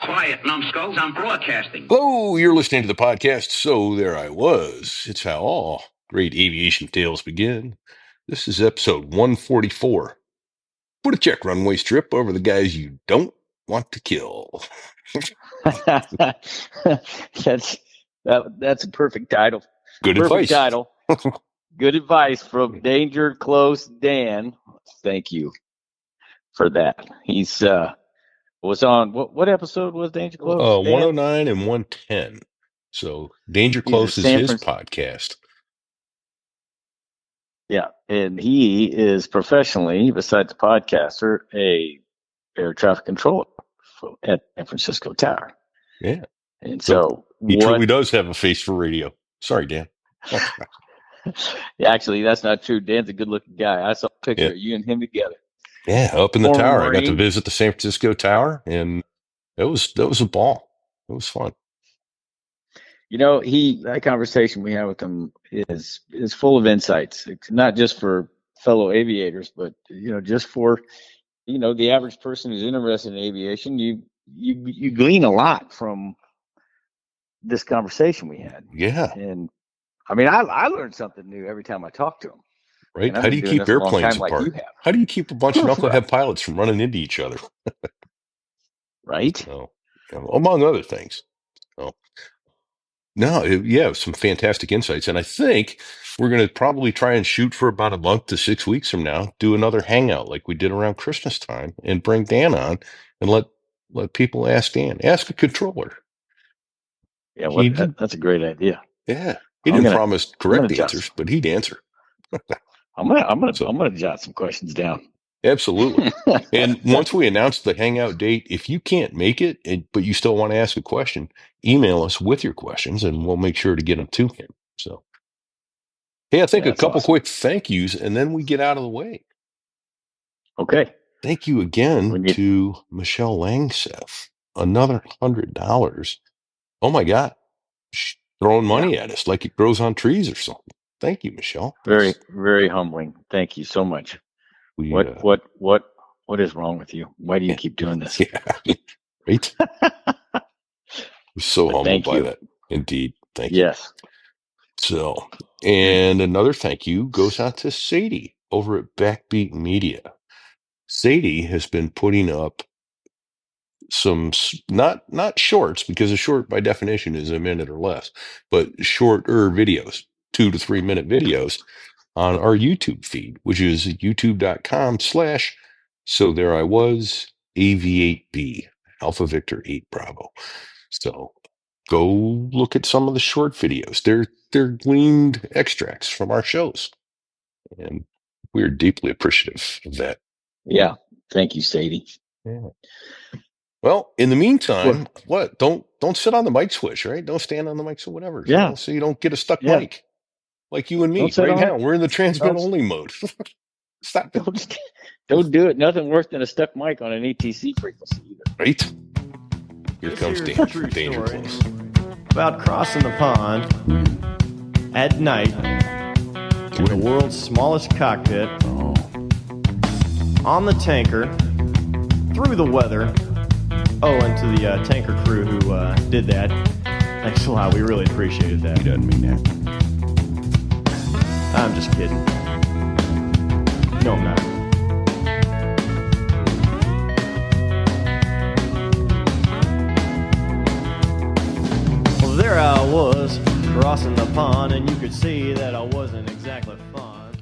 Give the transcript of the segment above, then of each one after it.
Quiet, numbskulls. I'm broadcasting. Hello, you're listening to the podcast, So There I Was. It's how all great aviation tales begin. This is episode 144. Put a check runway strip over the guys you don't want to kill. that's a perfect title. Good Perfect advice. title. Good advice from Danger Close Dan. Thank you for that. He's was on what episode was Danger Close? Dan? 109 and 110. So Danger He's a Close is San his Fran- podcast. Yeah, and he is professionally, besides a podcaster, a air traffic controller at San Francisco Tower. Yeah. And so He truly does have a face for radio. Sorry, Dan. Yeah, actually, that's not true. Dan's a good-looking guy. I saw a picture Yeah. of you and him together. Yeah, up in the Former tower. I got to Marine. visit the San Francisco Tower, and that was a ball. It was fun. You know, that conversation we had with him is full of insights. It's not just for fellow aviators, but just for the average person who's interested in aviation. You glean a lot from this conversation we had. Yeah. And I mean, I learned something new every time I talk to him. Right? How do you keep airplanes apart? Like How do you keep a bunch of knucklehead pilots from running into each other? Right? So, among other things. So, some fantastic insights. And I think we're going to probably try and shoot for about a month to 6 weeks from now, do another hangout like we did around Christmas time, and bring Dan on and let people ask Dan. Ask a controller. Yeah, that's a great idea. Yeah. He didn't promise correct answers, but he'd answer. I'm gonna jot some questions down. Absolutely. And once we announce the hangout date, if you can't make it, but you still want to ask a question, email us with your questions and we'll make sure to get them to him. So, hey, I think a couple quick thank yous and then we get out of the way. Okay. Thank you again to Michelle Langseth. Another $100. Oh my God. She's throwing money at us like it grows on trees or something. Thank you, Michelle. Very, very humbling. Thank you so much. What is wrong with you? Why do you keep doing this? Yeah, right. I'm so humbled by that. Indeed. Thank you. Yes. So, and another thank you goes out to Sadie over at Backbeat Media. Sadie has been putting up some not shorts, because a short by definition is a minute or less, but shorter videos, 2 to 3 minute videos on our YouTube feed, which is youtube.com/so there I was AV8B Alpha Victor 8 Bravo. So go look at some of the short videos. They're gleaned extracts from our shows, and we're deeply appreciative of that. Yeah, thank you, Sadie. Yeah. Well, in the meantime, don't sit on the mic switch, right? Don't stand on the mic, so whatever. Yeah. So you don't get a stuck mic. Like you and me right now. We're in the transmit only mode. Stop it. Don't do it. Nothing worse than a stuck mic on an ATC frequency either. Right? Here comes Danger Close. About crossing the pond at night in the world's smallest cockpit on the tanker through the weather. Oh, and to the tanker crew who did that, thanks a lot. We really appreciated that. He doesn't mean that. I'm just kidding. No, I'm not. Well, there I was, crossing the pond, and you could see that I wasn't exactly fond.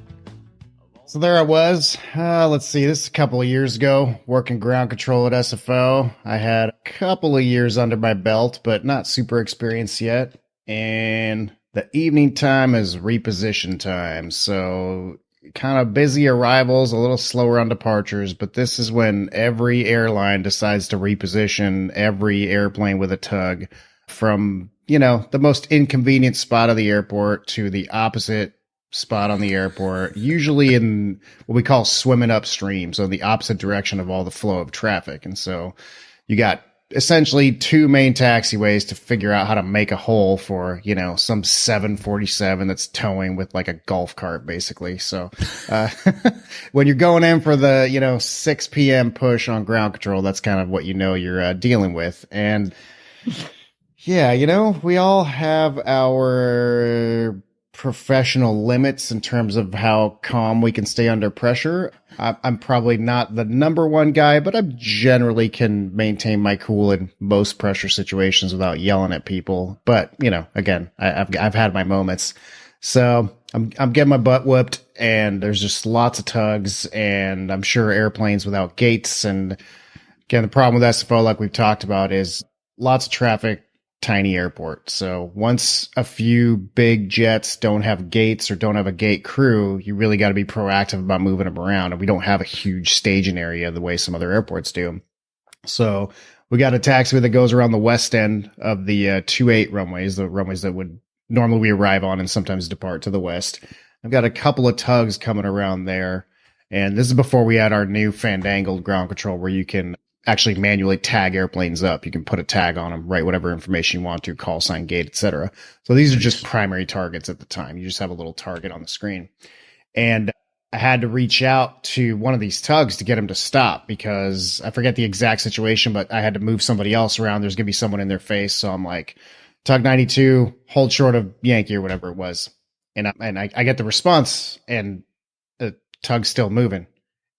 So there I was. Let's see, this is a couple of years ago, working ground control at SFO. I had a couple of years under my belt, but not super experienced yet. And the evening time is reposition time. So kind of busy arrivals, a little slower on departures, but this is when every airline decides to reposition every airplane with a tug from, the most inconvenient spot of the airport to the opposite spot on the airport, usually in what we call swimming upstream, so the opposite direction of all the flow of traffic. And so you got essentially two main taxiways to figure out how to make a hole for, some 747 that's towing with like a golf cart, basically. So, when you're going in for the, 6 p.m. push on ground control, that's kind of what you're dealing with. And yeah, we all have our professional limits in terms of how calm we can stay under pressure. I'm probably not the number one guy, but I generally can maintain my cool in most pressure situations without yelling at people. But, again, I've had my moments. So I'm getting my butt whooped, and there's just lots of tugs, and I'm sure airplanes without gates. And again, the problem with SFO, like we've talked about, is lots of traffic, tiny airport. So once a few big jets don't have gates or don't have a gate crew, you really got to be proactive about moving them around. And we don't have a huge staging area the way some other airports do. So we got a taxiway that goes around the west end of the 2-8 runways, the runways that would normally we arrive on and sometimes depart to the west. I've got a couple of tugs coming around there. And this is before we had our new fandangled ground control where you can actually manually tag airplanes up. You can put a tag on them, write whatever information you want to, call sign, gate, etc. So these are just primary targets at the time. You just have a little target on the screen. And I had to reach out to one of these tugs to get him to stop because I forget the exact situation, but I had to move somebody else around. There's going to be someone in their face. So I'm like, tug 92, hold short of Yankee or whatever it was. And I get the response and the tug's still moving.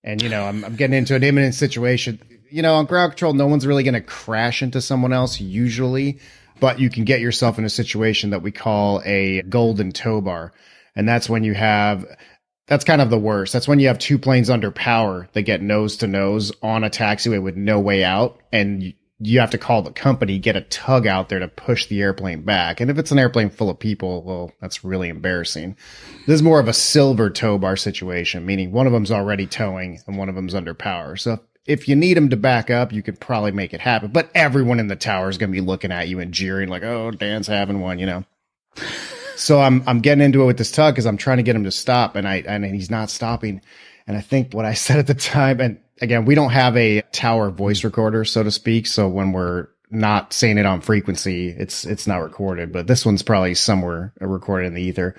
And, I'm getting into an imminent situation. On ground control, no one's really going to crash into someone else usually, but you can get yourself in a situation that we call a golden tow bar. And that's when that's kind of the worst. That's when you have two planes under power that get nose to nose on a taxiway with no way out. And you have to call the company, get a tug out there to push the airplane back. And if it's an airplane full of people, well, that's really embarrassing. This is more of a silver tow bar situation, meaning one of them's already towing and one of them's under power. So if you need them to back up, you could probably make it happen. But everyone in the tower is going to be looking at you and jeering like, oh, Dan's having one, So I'm getting into it with this tug because I'm trying to get him to stop, and he's not stopping. And I think what I said at the time, and again, we don't have a tower voice recorder, so to speak. So when we're not saying it on frequency, it's not recorded. But this one's probably somewhere recorded in the ether.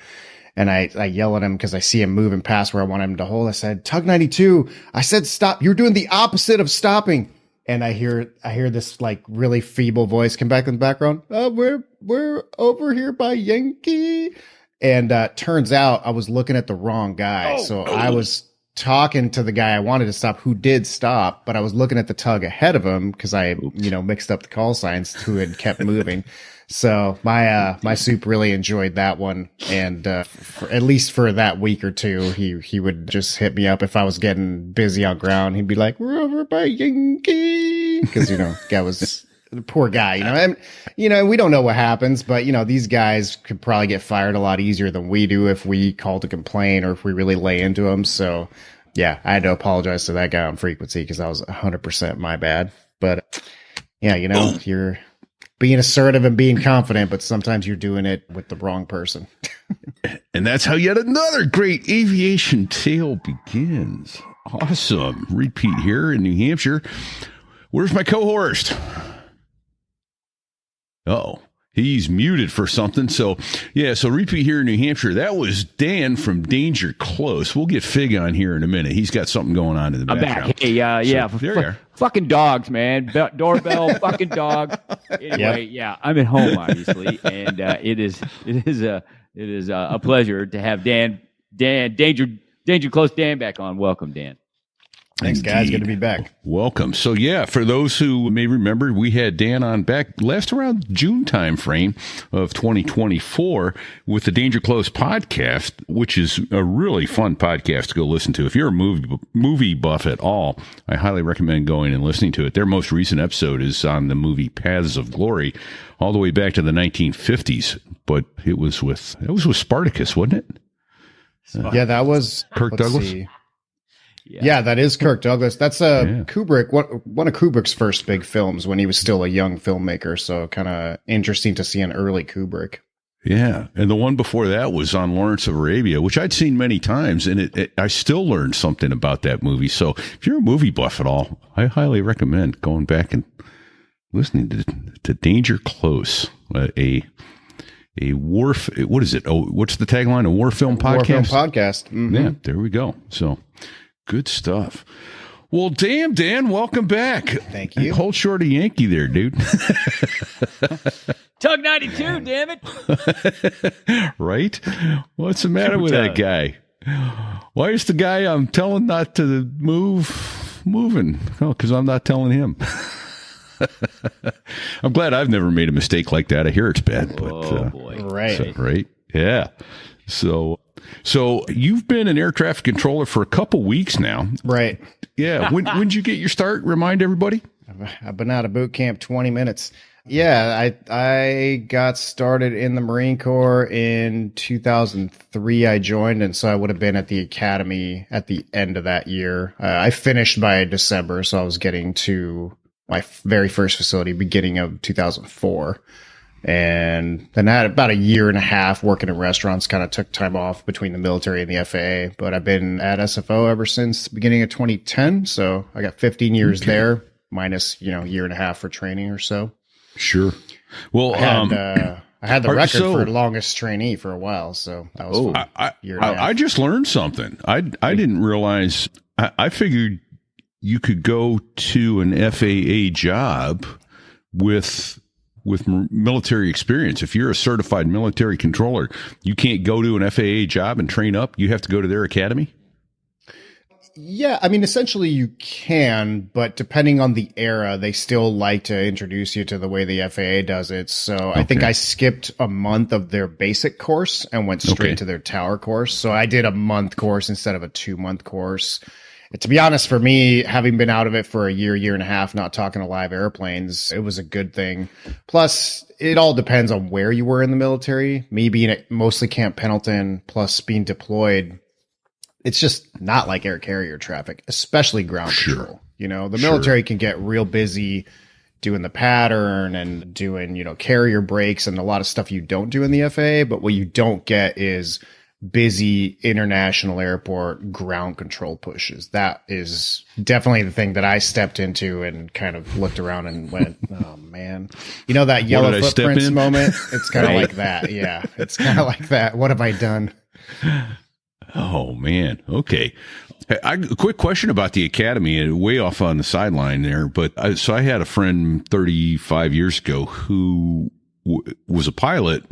And I yell at him because I see him moving past where I want him to hold. I said, tug 92. I said, stop. You're doing the opposite of stopping. And I hear this like really feeble voice come back in the background. We're over here by Yankee. And turns out I was looking at the wrong guy. I was talking to the guy I wanted to stop who did stop, but I was looking at the tug ahead of him because I, mixed up the call signs who had kept moving. So my soup really enjoyed that one. And, at least for that week or two, he would just hit me up if I was getting busy on ground. He'd be like, we're over by Yankee. Cause, guy was the poor guy, and, we don't know what happens, but these guys could probably get fired a lot easier than we do if we call to complain or if we really lay into them. So yeah, I had to apologize to that guy on frequency because that was 100% my bad. But yeah, you're being assertive and being confident, but sometimes you're doing it with the wrong person. And that's how yet another great aviation tale begins. Awesome. Repeat here in New Hampshire. Where's my co-host? Oh, he's muted for something. So repeat here in New Hampshire. That was Dan from Danger Close. We'll get Fig on here in a minute. He's got something going on in the background. I'm back. Hey, So, there you are. Fucking dogs, man. Doorbell, fucking dog. Anyway, yeah, I'm at home, obviously, and it is a pleasure to have Dan Danger Close Dan back on. Welcome, Dan. Thanks, guys. Good to be back. Welcome. So, for those who may remember, we had Dan on back last around June time frame of 2024 with the Danger Close podcast, which is a really fun podcast to go listen to. If you're a movie buff at all, I highly recommend going and listening to it. Their most recent episode is on the movie Paths of Glory, all the way back to the 1950s. But it was with Spartacus, wasn't it? Yeah, that was Kirk Douglas. See. Yeah, that is Kirk Douglas. That's Kubrick, one of Kubrick's first big films when he was still a young filmmaker. So kind of interesting to see an early Kubrick. Yeah. And the one before that was on Lawrence of Arabia, which I'd seen many times. And I still learned something about that movie. So if you're a movie buff at all, I highly recommend going back and listening to Danger Close, a war. What is it? Oh, what's the tagline? A war film podcast. War film podcast. Mm-hmm. Yeah, there we go. So good stuff. Well, damn, Dan, welcome back. Thank you. Hold short a Yankee there, dude. Tug 92, damn it. Right? What's the matter with that guy? Why is the guy I'm telling not to move moving? Oh, because I'm not telling him. I'm glad I've never made a mistake like that. I hear it's bad, but boy. Right. so, right? Yeah. So you've been an air traffic controller for a couple weeks now. Right. Yeah. When'd you get your start? Remind everybody. I've been out of boot camp 20 minutes. Yeah, I got started in the Marine Corps in 2003. I joined, and so I would have been at the academy at the end of that year. I finished by December, so I was getting to my very first facility beginning of 2004. And then I had about a year and a half working in restaurants, kind of took time off between the military and the FAA. But I've been at SFO ever since the beginning of 2010. So I got 15 years there, minus, a year and a half for training or so. Sure. Well, I had the record for longest trainee for a while, so that was fun. I just learned something. I didn't realize. I figured you could go to an FAA job with military experience. If you're a certified military controller, you can't go to an FAA job and train up. You have to go to their academy. Yeah, I mean, essentially you can, but depending on the era, they still like to introduce you to the way the FAA does it. So I think I skipped a month of their basic course and went straight to their tower course. So I did a month course instead of a 2-month course. And to be honest, for me, having been out of it for a year and a half, not talking to live airplanes, it was a good thing. Plus, it all depends on where you were in the military. Me being at mostly Camp Pendleton, plus being deployed, it's just not like air carrier traffic, especially ground control. The military can get real busy doing the pattern and doing, carrier breaks and a lot of stuff you don't do in the FAA. But what you don't get is busy international airport ground control pushes. That is definitely the thing that I stepped into and kind of looked around and went, oh man, that yellow footprints moment. It's kind of like that. Yeah. It's kind of like that. What have I done? Oh, man. Okay. A quick question about the academy, way off on the sideline there. But so I had a friend 35 years ago who was a pilot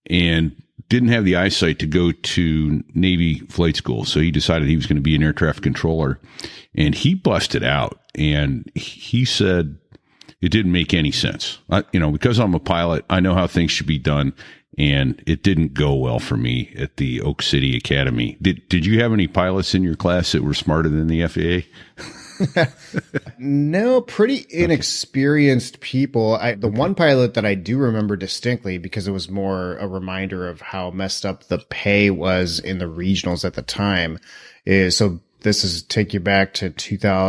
and didn't have the eyesight to go to Navy flight school. So he decided he was going to be an air traffic controller, and he busted out. And he said it didn't make any sense. Because I'm a pilot, I know how things should be done. And it didn't go well for me at the Oak City Academy. Did you have any pilots in your class that were smarter than the FAA? No, pretty inexperienced people. The one pilot that I do remember distinctly, because it was more a reminder of how messed up the pay was in the regionals at the time, is so this is take you back to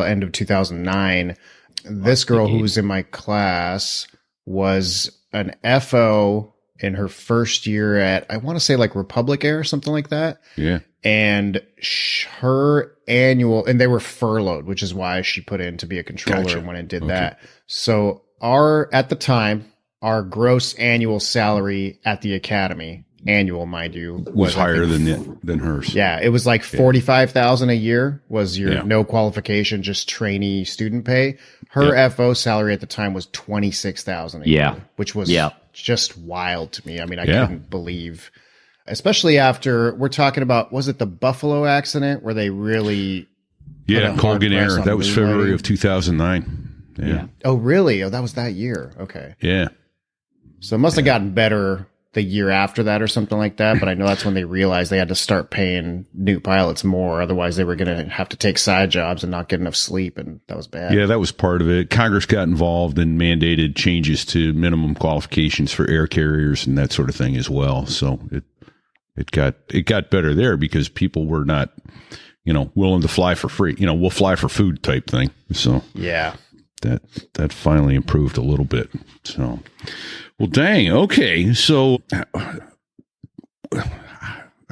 end of 2009. This girl who was in my class was an FO in her first year at, I want to say like Republic Air or something like that. Yeah. And her annual, and they were furloughed, which is why she put in to be a controller and went and did that. So at the time, our gross annual salary at the academy, annual, mind you, was higher than hers. Yeah. It was like 45,000 a year was your no qualification, just trainee student pay. Her FO salary at the time was 26,000 a year, which was just wild to me. I mean, I couldn't believe, especially after we're talking about, was it the Buffalo accident where they really Colgan Air, that was February of 2009. Yeah. Oh really? Oh, that was that year. Okay. Yeah. So it must have gotten better the year after that or something like that, but I know that's when they realized they had to start paying new pilots more, otherwise they were going to have to take side jobs and not get enough sleep, and that was bad. Yeah, that was part of it. Congress got involved and mandated changes to minimum qualifications for air carriers and that sort of thing as well. So it got better there because people were not, willing to fly for free. We'll fly for food type thing. So yeah, that finally improved a little bit. So, well, dang. Okay. So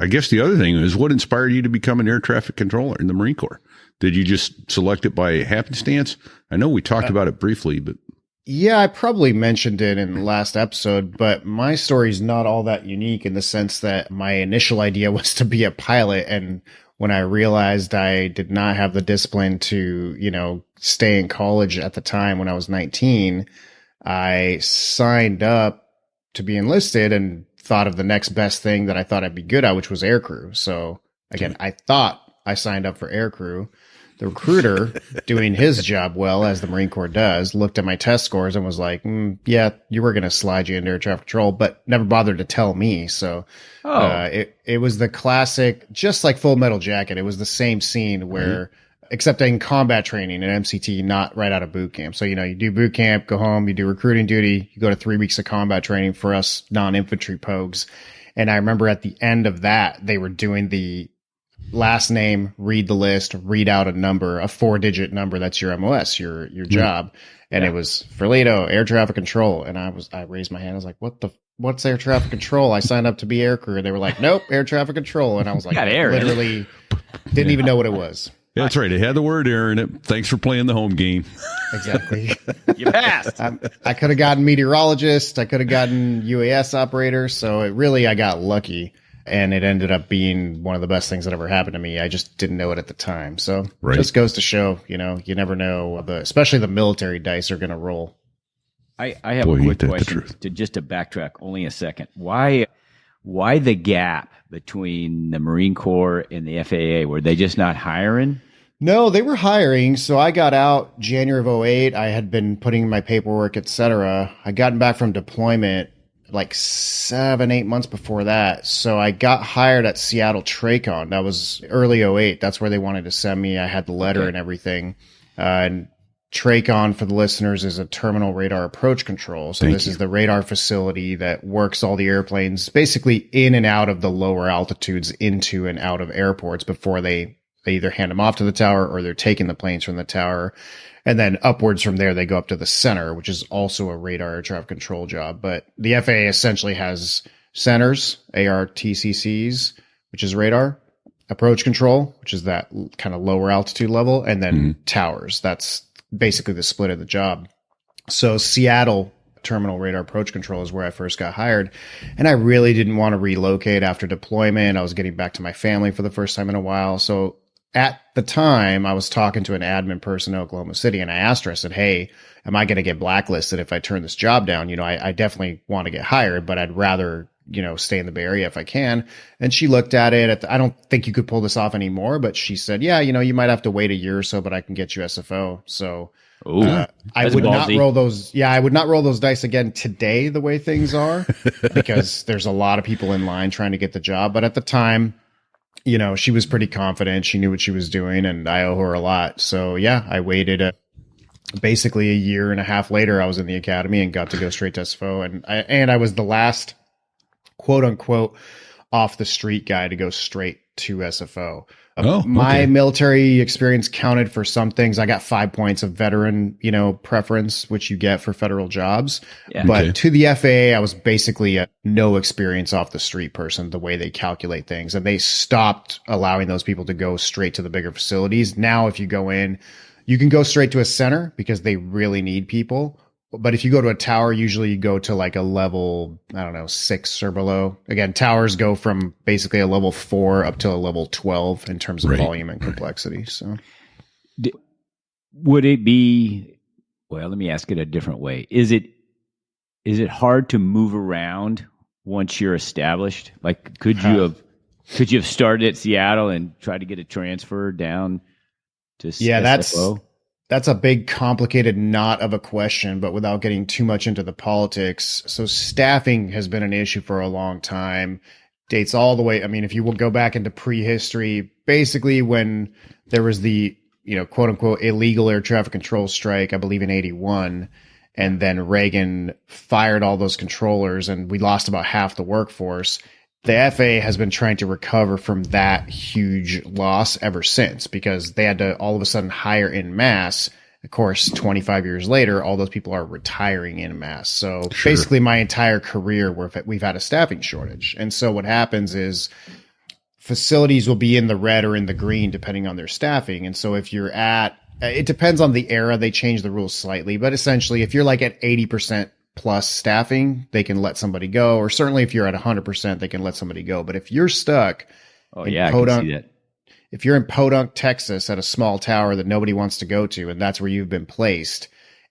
I guess the other thing is, what inspired you to become an air traffic controller in the Marine Corps? Did you just select it by happenstance? I know we talked about it briefly, but Yeah, I probably mentioned it in the last episode, but my story is not all that unique in the sense that my initial idea was to be a pilot. And when I realized I did not have the discipline to, stay in college at the time when I was 19, I signed up to be enlisted and thought of the next best thing that I thought I'd be good at, which was aircrew. So again, I thought I signed up for aircrew. The recruiter, doing his job well, as the Marine Corps does, looked at my test scores and was like, yeah, you were going to slide you into air traffic control, but never bothered to tell me. So it was the classic, just like Full Metal Jacket. It was the same scene where, except in combat training at MCT, not right out of boot camp. So, you do boot camp, go home, you do recruiting duty, you go to 3 weeks of combat training for us non-infantry pogues. And I remember at the end of that, they were doing the last name, read the list, read out a number, a 4-digit number. That's your MOS, your job. And it was Ferlito, air traffic control. And I raised my hand. I was like, what's air traffic control? I signed up to be air crew. And they were like, nope, air traffic control. And I was like, literally didn't even know what it was. Yeah, that's right. It had the word air in it. Thanks for playing the home game. Exactly. You passed. I could have gotten meteorologist. I could have gotten UAS operator. So I got lucky. And it ended up being one of the best things that ever happened to me. I just didn't know it at the time. So it just goes to show, you never know, especially the military dice are going to roll. I have a quick question to backtrack only a second. Why the gap between the Marine Corps and the FAA? Were they just not hiring? No, they were hiring. So I got out January of 2008. I had been putting in my paperwork, etc. I gotten back from deployment like 7-8 months before that. So I got hired at Seattle TRACON. That was early 2008. That's where they wanted to send me. I had the letter and everything. And TRACON, for the listeners, is a terminal radar approach control. So this is the radar facility that works all the airplanes basically in and out of the lower altitudes, into and out of airports before they either hand them off to the tower or they're taking the planes from the tower. And then upwards from there, they go up to the center, which is also a radar air traffic control job. But the FAA essentially has centers, ARTCCs, which is radar, approach control, which is that kind of lower altitude level, and then towers. That's basically the split of the job. So Seattle terminal radar approach control is where I first got hired. And I really didn't want to relocate after deployment. I was getting back to my family for the first time in a while. So at the time, I was talking to an admin person in Oklahoma City, and I asked her, I said, hey, am I going to get blacklisted if I turn this job down? I definitely want to get hired, but I'd rather, stay in the Bay Area if I can. And she looked at it. I don't think you could pull this off anymore, but she said, yeah, you might have to wait a year or so, but I can get you SFO. So I would not roll those. Yeah, I would not roll those dice again today, the way things are, because there's a lot of people in line trying to get the job. But at the time, she was pretty confident. She knew what she was doing, and I owe her a lot. So yeah, I waited basically a year and a half later. I was in the academy and got to go straight to SFO, and I was the last quote unquote off the street guy to go straight to SFO. My military experience counted for some things. I got 5 points of veteran, preference, which you get for federal jobs. Yeah. But to the FAA, I was basically a no experience off the street person, the way they calculate things. And they stopped allowing those people to go straight to the bigger facilities. Now, if you go in, you can go straight to a center because they really need people. But if you go to a tower, usually you go to like a level, 6 or below. Again, towers go from basically a level 4 up to a level 12 in terms of volume and complexity. So would it be, well, let me ask it a different way. Is it hard to move around once you're established? Like, could you have started at Seattle and tried to get a transfer down to SFO? That's a big, complicated knot of a question, but without getting too much into the politics. So staffing has been an issue for a long time. Dates all the way. I mean, if you will go back into prehistory, basically when there was the, quote unquote, illegal air traffic control strike, I believe in 1981, and then Reagan fired all those controllers and we lost about half the workforce. The FAA has been trying to recover from that huge loss ever since, because they had to all of a sudden hire in mass. Of course, 25 years later, all those people are retiring in mass. So basically my entire career, we've had a staffing shortage. And so what happens is facilities will be in the red or in the green, depending on their staffing. And so if you're at It depends on the era. They change the rules slightly, but essentially if you're like at 80% plus staffing, they can let somebody go, or certainly if you're at 100%, they can let somebody go. But if you're stuck Oh in yeah, I Podunk, can see that. if you're in Podunk, Texas at a small tower that nobody wants to go to, and that's where you've been placed,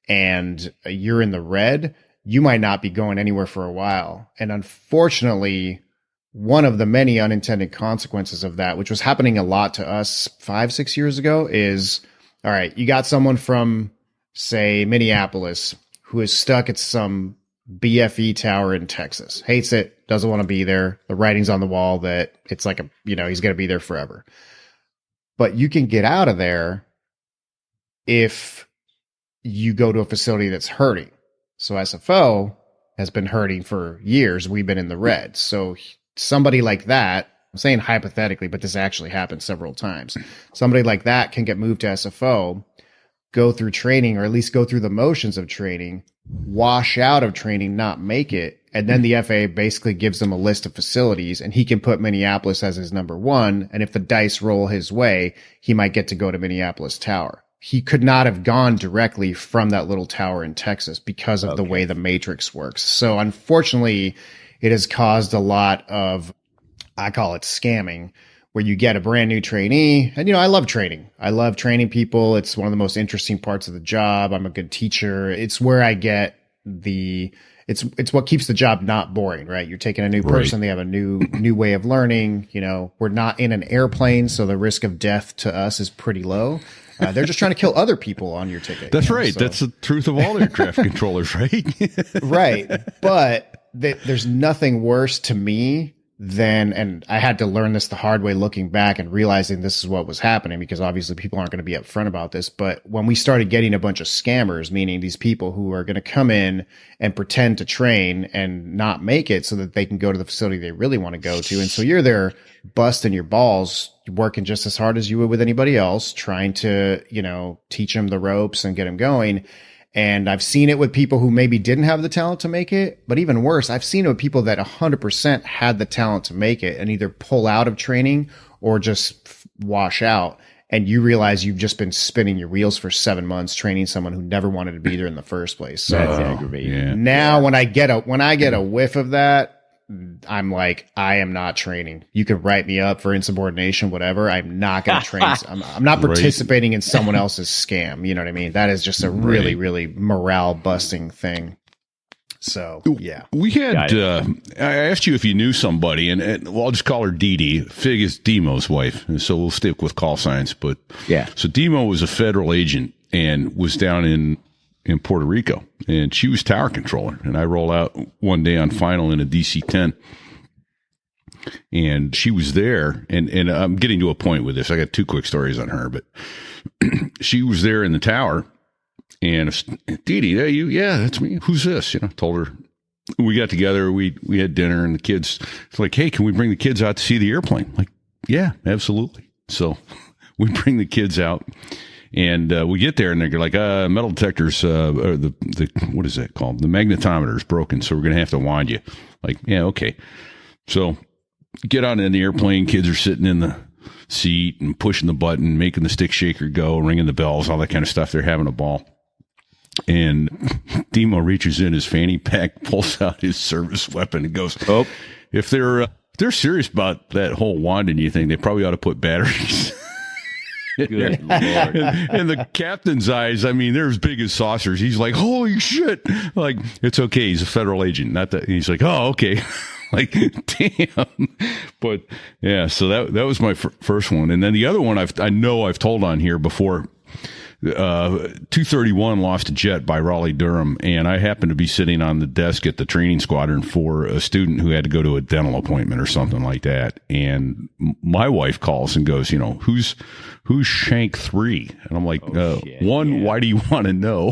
and you're in the red, you might not be going anywhere for a while. And unfortunately, one of the many unintended consequences of that, which was happening a lot to us 5-6 years ago, is, all right, you got someone from, say, Minneapolis who is stuck at some BFE tower in Texas, hates it, doesn't want to be there. The writing's on the wall that it's like he's going to be there forever. But you can get out of there if you go to a facility that's hurting. So SFO has been hurting for years. We've been in the red. So somebody like that, I'm saying hypothetically, but this actually happened several times. Somebody like that can get moved to SFO, go through training, or at least go through the motions of training, wash out of training, not make it. And then the FAA basically gives them a list of facilities, and he can put Minneapolis as his number one. And if the dice roll his way, he might get to go to Minneapolis Tower. He could not have gone directly from that little tower in Texas because of the way the matrix works. So unfortunately, it has caused a lot of, I call it scamming, where you get a brand new trainee. And, I love training. I love training people. It's one of the most interesting parts of the job. I'm a good teacher. It's where I get it's what keeps the job not boring, right? You're taking a new person. They have a new way of learning. We're not in an airplane, so the risk of death to us is pretty low. They're just trying to kill other people on your ticket. That's right. So. That's the truth of all air traffic controllers, right? Right. But there's nothing worse to me than, and I had to learn this the hard way looking back and realizing this is what was happening, because obviously people aren't going to be upfront about this. But when we started getting a bunch of scammers, meaning these people who are going to come in and pretend to train and not make it so that they can go to the facility they really want to go to. And so you're there busting your balls, working just as hard as you would with anybody else, trying to, teach them the ropes and get them going. And I've seen it with people who maybe didn't have the talent to make it. But even worse, I've seen it with people that 100% had the talent to make it and either pull out of training or just wash out. And you realize you've just been spinning your wheels for 7 months training someone who never wanted to be there in the first place. So that's aggravating. Yeah. Now when I get a whiff of that, I'm like, I am not training. You can write me up for insubordination, whatever. I'm not going to train. I'm not participating in someone else's scam. You know what I mean? That is just a really, really morale busting thing. So, yeah. We had, I asked you if you knew somebody, and I'll just call her Dee Dee. Fig is Demo's wife, and so we'll stick with call signs. But yeah. So Demo was a federal agent and was down in Puerto Rico, and she was tower controller. And I roll out one day on final in a DC-10, and she was there. And I'm getting to a point with this. I got two quick stories on her, but she was there in the tower, and Dee Dee, you? Yeah, that's me. Who's this? Told her. We got together. We had dinner, and the kids. It's like, hey, can we bring the kids out to see the airplane? I'm like, yeah, absolutely. So we bring the kids out. And we get there, and they're like, metal detectors, or the what is that called? The magnetometer is broken, so we're going to have to wind you. Like, yeah, okay. So get on in the airplane. Kids are sitting in the seat and pushing the button, making the stick shaker go, ringing the bells, all that kind of stuff. They're having a ball. And Demo reaches in his fanny pack, pulls out his service weapon, and goes, "Oh, if they're serious about that whole wanding you thing, they probably ought to put batteries." Good Lord. And the captain's eyes, I mean, they're as big as saucers. He's like, holy shit. Like, it's okay. He's a federal agent. Not that. He's like, oh, okay. Like, damn. But yeah, so that was my first one. And then the other one I know I've told on here before. 231 lost a jet by Raleigh Durham, and I happened to be sitting on the desk at the training squadron for a student who had to go to a dental appointment or something like that. And my wife calls and goes, who's Shank 3? And I'm like, one, why do you want to know?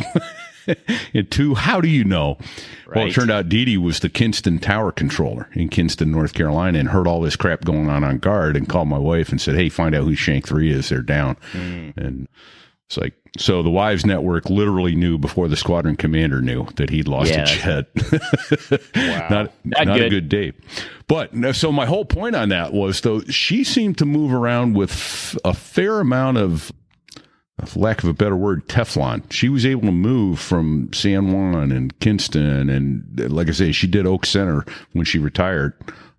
And two, how do you know? Right. Well, it turned out Dee Dee was the Kinston Tower Controller in Kinston, North Carolina, and heard all this crap going on guard, and called my wife and said, hey, find out who Shank 3 is. They're down. And it's like, so the Wives Network literally knew before the squadron commander knew that he'd lost a jet. Wow. Not a good day. But so my whole point on that was, though, she seemed to move around with a fair amount of for lack of a better word, Teflon. She was able to move from San Juan and Kinston. And like I say, she did Oak Center when she retired.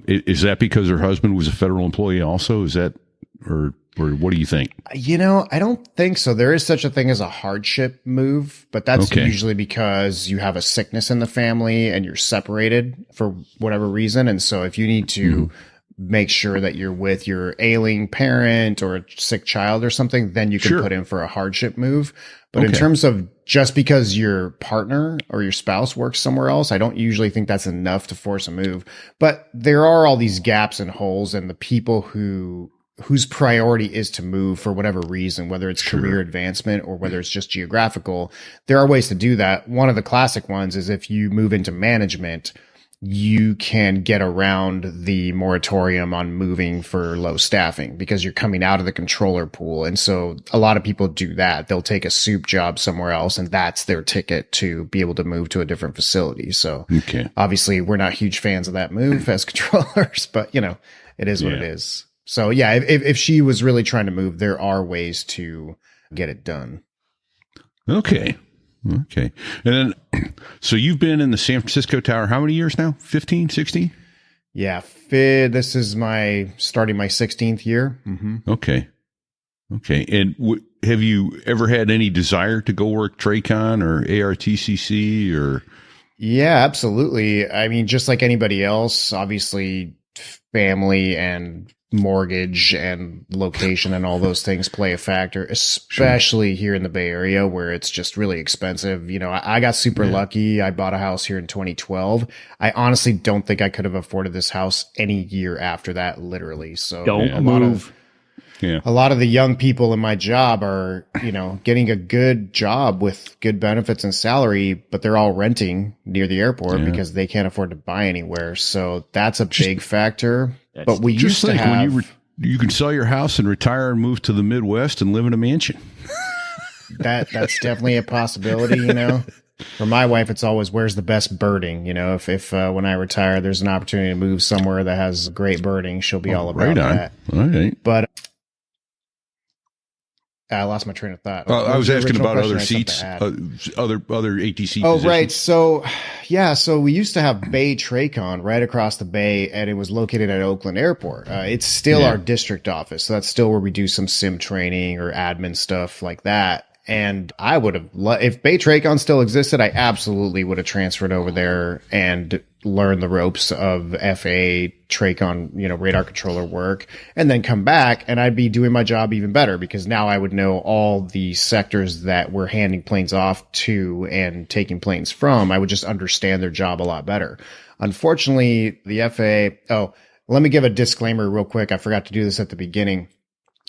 Is that because her husband was a federal employee also? Is that, or what do you think? I don't think so. There is such a thing as a hardship move, but that's Okay. usually because you have a sickness in the family and you're separated for whatever reason. And so if you need to make sure that you're with your ailing parent or a sick child or something, then you can Sure. put in for a hardship move. But in Okay. terms of just because your partner or your spouse works somewhere else, I don't usually think that's enough to force a move. But there are all these gaps and holes, and the people whose priority is to move for whatever reason, whether it's Sure. career advancement or whether it's just geographical, there are ways to do that. One of the classic ones is if you move into management, you can get around the moratorium on moving for low staffing because you're coming out of the controller pool. And so a lot of people do that. They'll take a soup job somewhere else, and that's their ticket to be able to move to a different facility. So Okay. obviously we're not huge fans of that move as controllers, but it is what it is. So yeah, if she was really trying to move, there are ways to get it done. Okay. Okay. And then, so you've been in the San Francisco Tower how many years now? 15, 16? Yeah. This is starting my 16th year. Mm-hmm. Okay. Okay. And have you ever had any desire to go work TRACON or ARTCC or? Yeah, absolutely. I mean, just like anybody else, obviously family and mortgage and location and all those things play a factor, especially here in the Bay Area where it's just really expensive. I got super lucky. I bought a house here in 2012. I honestly don't think I could have afforded this house any year after that, literally. So Don't move. a lot of the young people in my job are, getting a good job with good benefits and salary, but they're all renting near the airport because they can't afford to buy anywhere. So that's a big factor. But we used to have, when you can sell your house and retire and move to the Midwest and live in a mansion. that's definitely a possibility, For my wife, it's always, where's the best birding? If when I retire, there's an opportunity to move somewhere that has great birding, she'll be all about that. All right. But I lost my train of thought. I was asking about other question? seats, other ATC Oh, positions. right. So we used to have Bay TRACON right across the bay, and it was located at Oakland Airport. It's still our district office. So that's still where we do some sim training or admin stuff like that. And I would have, if Bay TRACON still existed, I absolutely would have transferred over there and learned the ropes of FA TRACON, radar controller work, and then come back and I'd be doing my job even better because now I would know all the sectors that we're handing planes off to and taking planes from. I would just understand their job a lot better. Unfortunately, the FAA, let me give a disclaimer real quick. I forgot to do this at the beginning.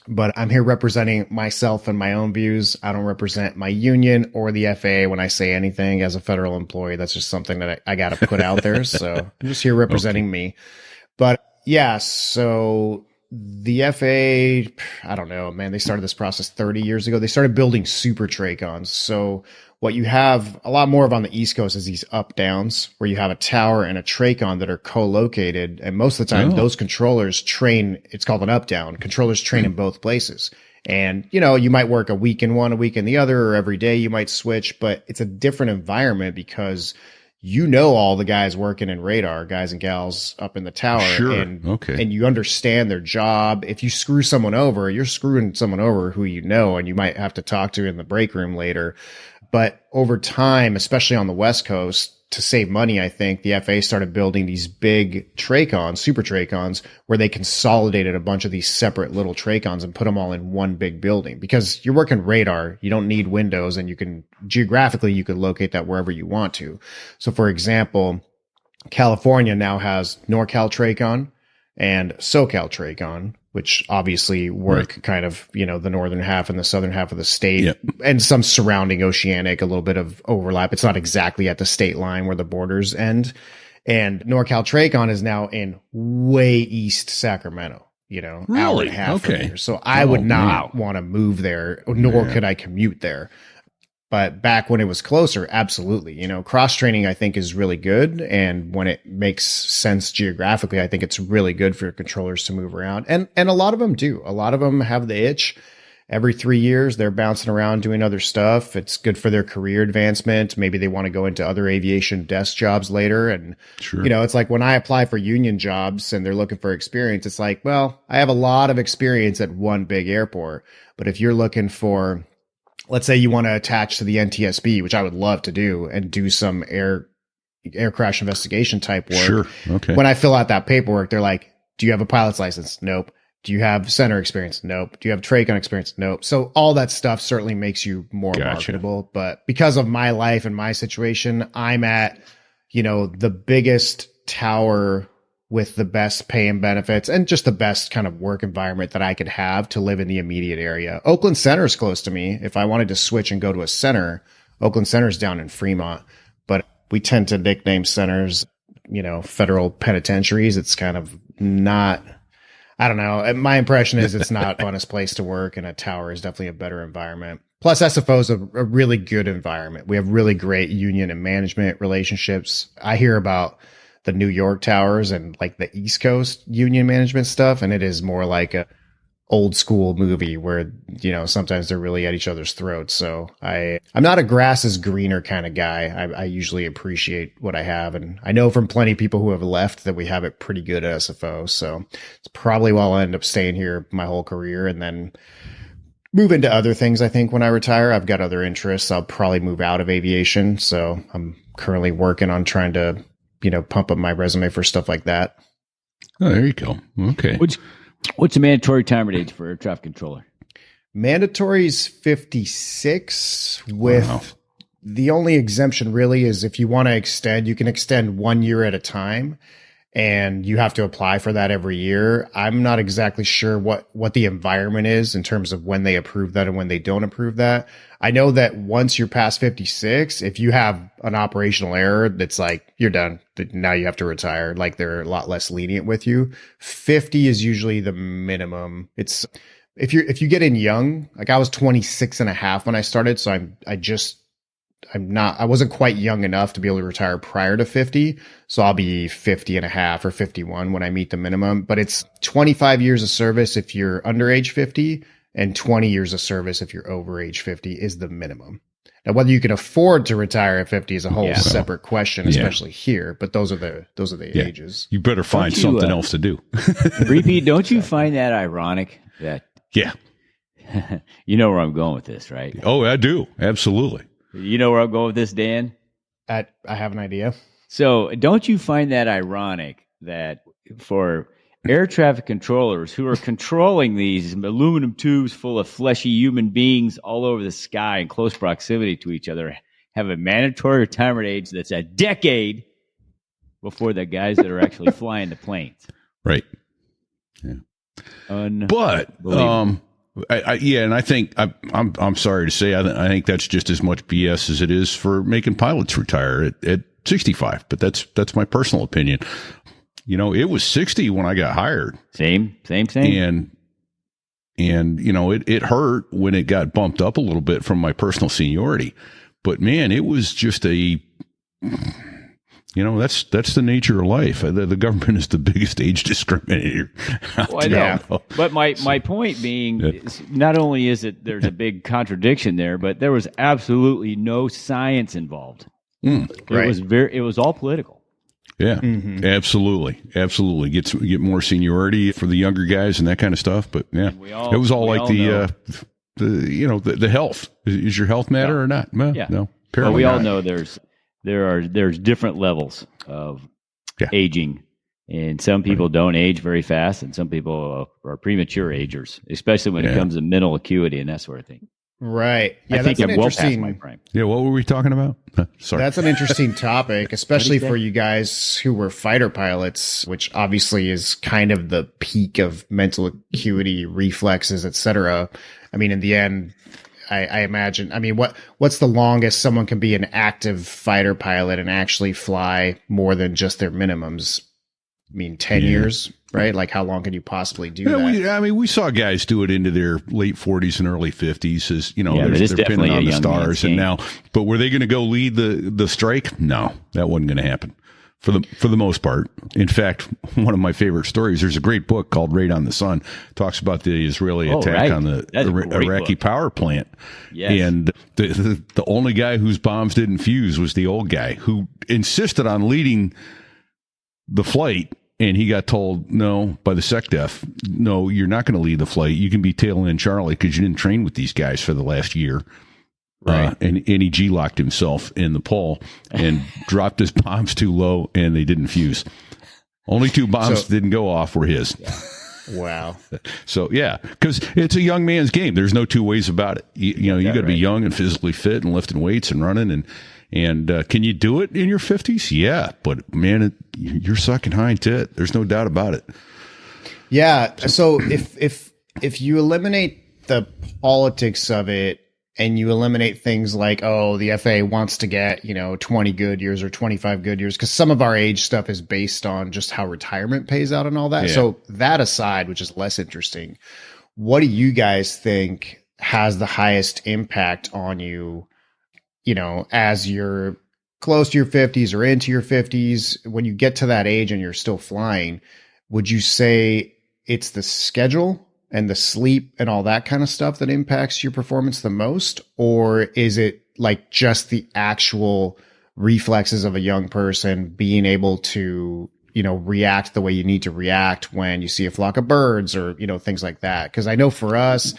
But I'm here representing myself and my own views. I don't represent my union or the FAA when I say anything as a federal employee. That's just something that I got to put out there. So I'm just here representing me. But yeah, so the FAA, I don't know, man, they started this process 30 years ago. They started building super TRACONs. So what you have a lot more of on the East Coast is these up downs where you have a tower and a TRACON that are co-located. And most of the time, those controllers train, it's called an up down. Controllers train in both places. And, you might work a week in one, a week in the other, or every day you might switch, but it's a different environment because all the guys working in radar, guys and gals up in the tower. Sure. And you understand their job. If you screw someone over, you're screwing someone over who and you might have to talk to in the break room later. But over time, especially on the West Coast, to save money, I think the FAA started building these big TRACONs, super TRACONs, where they consolidated a bunch of these separate little TRACONs and put them all in one big building. Because you're working radar, you don't need windows, and you can locate that wherever you want to. So for example, California now has NorCal TRACON and SoCal TRACON, which obviously work kind of, the northern half and the southern half of the state and some surrounding oceanic, a little bit of overlap. It's not exactly at the state line where the borders end. And NorCal TRACON is now in way east Sacramento, hour and a half from here. So I would not want to move there, nor could I commute there. But back when it was closer, absolutely. Cross training, I think, is really good. And when it makes sense geographically, I think it's really good for controllers to move around. And a lot of them do. A lot of them have the itch. every 3 years, they're bouncing around doing other stuff. It's good for their career advancement. Maybe they want to go into other aviation desk jobs later. And, Sure. you know, it's like when I apply for union jobs and they're looking for experience, it's like, well, I have a lot of experience at one big airport. But if you're looking for, let's say you want to attach to the NTSB, which I would love to do, and do some air crash investigation type work. Sure. Okay. When I fill out that paperwork, they're like, do you have a pilot's license? Nope. Do you have center experience? Nope. Do you have TRACON experience? Nope. So all that stuff certainly makes you more marketable. But because of my life and my situation, I'm at, you know, the biggest tower with the best pay and benefits and just the best kind of work environment that I could have to live in the immediate area. Oakland Center is close to me. If I wanted to switch and go to a center, Oakland Center is down in Fremont, but we tend to nickname centers, you know, federal penitentiaries. It's kind of not, I don't know. My impression is it's not the funnest place to work, and a tower is definitely a better environment. Plus, SFO is a really good environment. We have really great union and management relationships. I hear about the New York towers and like the East Coast union management stuff, and it is more like a old school movie where, you know, sometimes they're really at each other's throats. So I'm not a grass is greener kind of guy. I usually appreciate what I have, and I know from plenty of people who have left that we have it pretty good at SFO. So it's probably why I'll end up staying here my whole career and then move into other things. I think when I retire, I've got other interests. I'll probably move out of aviation. So I'm currently working on trying to, you know, pump up my resume for stuff like that. Oh, there you go. Okay. What's the mandatory retirement age for air traffic controller? Mandatory is 56 with the only exemption really is if you want to extend, you can extend 1 year at a time, and you have to apply for that every year. I'm not exactly sure what the environment is in terms of when they approve that and when they don't approve that. I know that once you're past 56, if you have an operational error, that's like, you're done. Now you have to retire. Like, they're a lot less lenient with you. 50 is usually the minimum. It's if you get in young, like I was 26 and a half when I started. So I wasn't quite young enough to be able to retire prior to 50. So I'll be 50 and a half or 51 when I meet the minimum, but it's 25 years of service if you're under age 50 and 20 years of service if you're over age 50 is the minimum. Now, whether you can afford to retire at 50 is a whole separate question, especially here, but those are the ages. You better find something else to do. Repeat, don't you find that ironic that Yeah. you know where I'm going with this, right? Oh, I do. Absolutely. You know where I'm going with this, Dan? I have an idea. So don't you find that ironic that for air traffic controllers who are controlling these aluminum tubes full of fleshy human beings all over the sky in close proximity to each other have a mandatory retirement age that's a decade before the guys that are actually flying the planes? Right. Yeah. But and I think I'm sorry to say I think that's just as much BS as it is for making pilots retire at 65. But that's my personal opinion. You know, it was 60 when I got hired. Same. And you know, it hurt when it got bumped up a little bit from my personal seniority. But man, it was just you know, that's the nature of life. The government is the biggest age discriminator. But my point being, is not only is it there's a big contradiction there, but there was absolutely no science involved. It was all political. Yeah, absolutely. Get more seniority for the younger guys and that kind of stuff. But yeah, it was all like the health. Is your health matter or not? Well, no. Well, we all know there's different levels of aging, and some people don't age very fast, and some people are premature agers, especially when it comes to mental acuity and that sort of thing. Right. Yeah, I think I'm well past my prime. Yeah, what were we talking about? Sorry. That's an interesting topic, especially for you guys who were fighter pilots, which obviously is kind of the peak of mental acuity, reflexes, etc. I mean, in the end, I imagine, what's the longest someone can be an active fighter pilot and actually fly more than just their minimums? 10 years, right? Like, how long can you possibly do that? We saw guys do it into their late 40s and early 50s, as you know, they're pinning on the stars. And now, but were they going to go lead the strike? No, that wasn't going to happen. for the most part. In fact, one of my favorite stories, there's a great book called Raid on the Sun, talks about the Israeli attack on the Iraqi power plant. Yes. And the only guy whose bombs didn't fuse was the old guy who insisted on leading the flight. And he got told, no, by the SecDef, no, you're not going to lead the flight. You can be tail end Charlie because you didn't train with these guys for the last year. Right. And he G-locked himself in the pole and dropped his bombs too low, and they didn't fuse. Only 2 bombs didn't go off were his. Yeah. Wow. So, yeah, because it's a young man's game. There's no 2 ways about it. You got to be young and physically fit and lifting weights and running. And can you do it in your 50s? Yeah. But, man, you're sucking hind tit. There's no doubt about it. Yeah. So if you eliminate the politics of it, and you eliminate things like, oh, the FAA wants to get, 20 good years or 25 good years, because some of our age stuff is based on just how retirement pays out and all that. Yeah. So that aside, which is less interesting, what do you guys think has the highest impact on you, as you're close to your 50s or into your 50s, when you get to that age and you're still flying? Would you say it's the schedule and the sleep and all that kind of stuff that impacts your performance the most? Or is it like just the actual reflexes of a young person being able to, react the way you need to react when you see a flock of birds or, things like that? Because I know for us,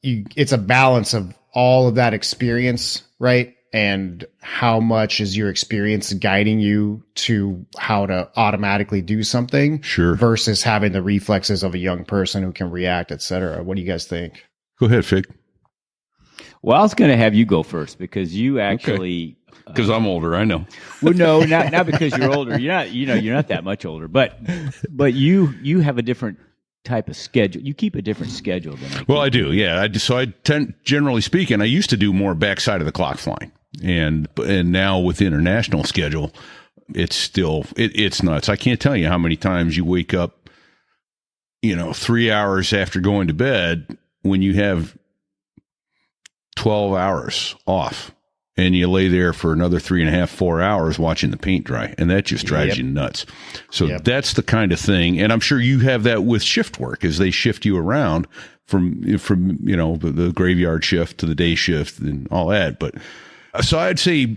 it's a balance of all of that experience, right? And how much is your experience guiding you to how to automatically do something, sure, versus having the reflexes of a young person who can react, et cetera? What do you guys think? Go ahead, Fig. Well, I was going to have you go first because you actually, because I'm older, I know. Well, no, not because you're older. You're not, you're not that much older, but you have a different type of schedule. You keep a different schedule than I do. Well, I do. Yeah. So I tend, generally speaking, I used to do more backside of the clock flying. And now with the international schedule, it's still, it's nuts. I can't tell you how many times you wake up, 3 hours after going to bed when you have 12 hours off and you lay there for another 3.5, 4 hours watching the paint dry. And that just drives you nuts. So that's the kind of thing. And I'm sure you have that with shift work as they shift you around from the graveyard shift to the day shift and all that. But so I'd say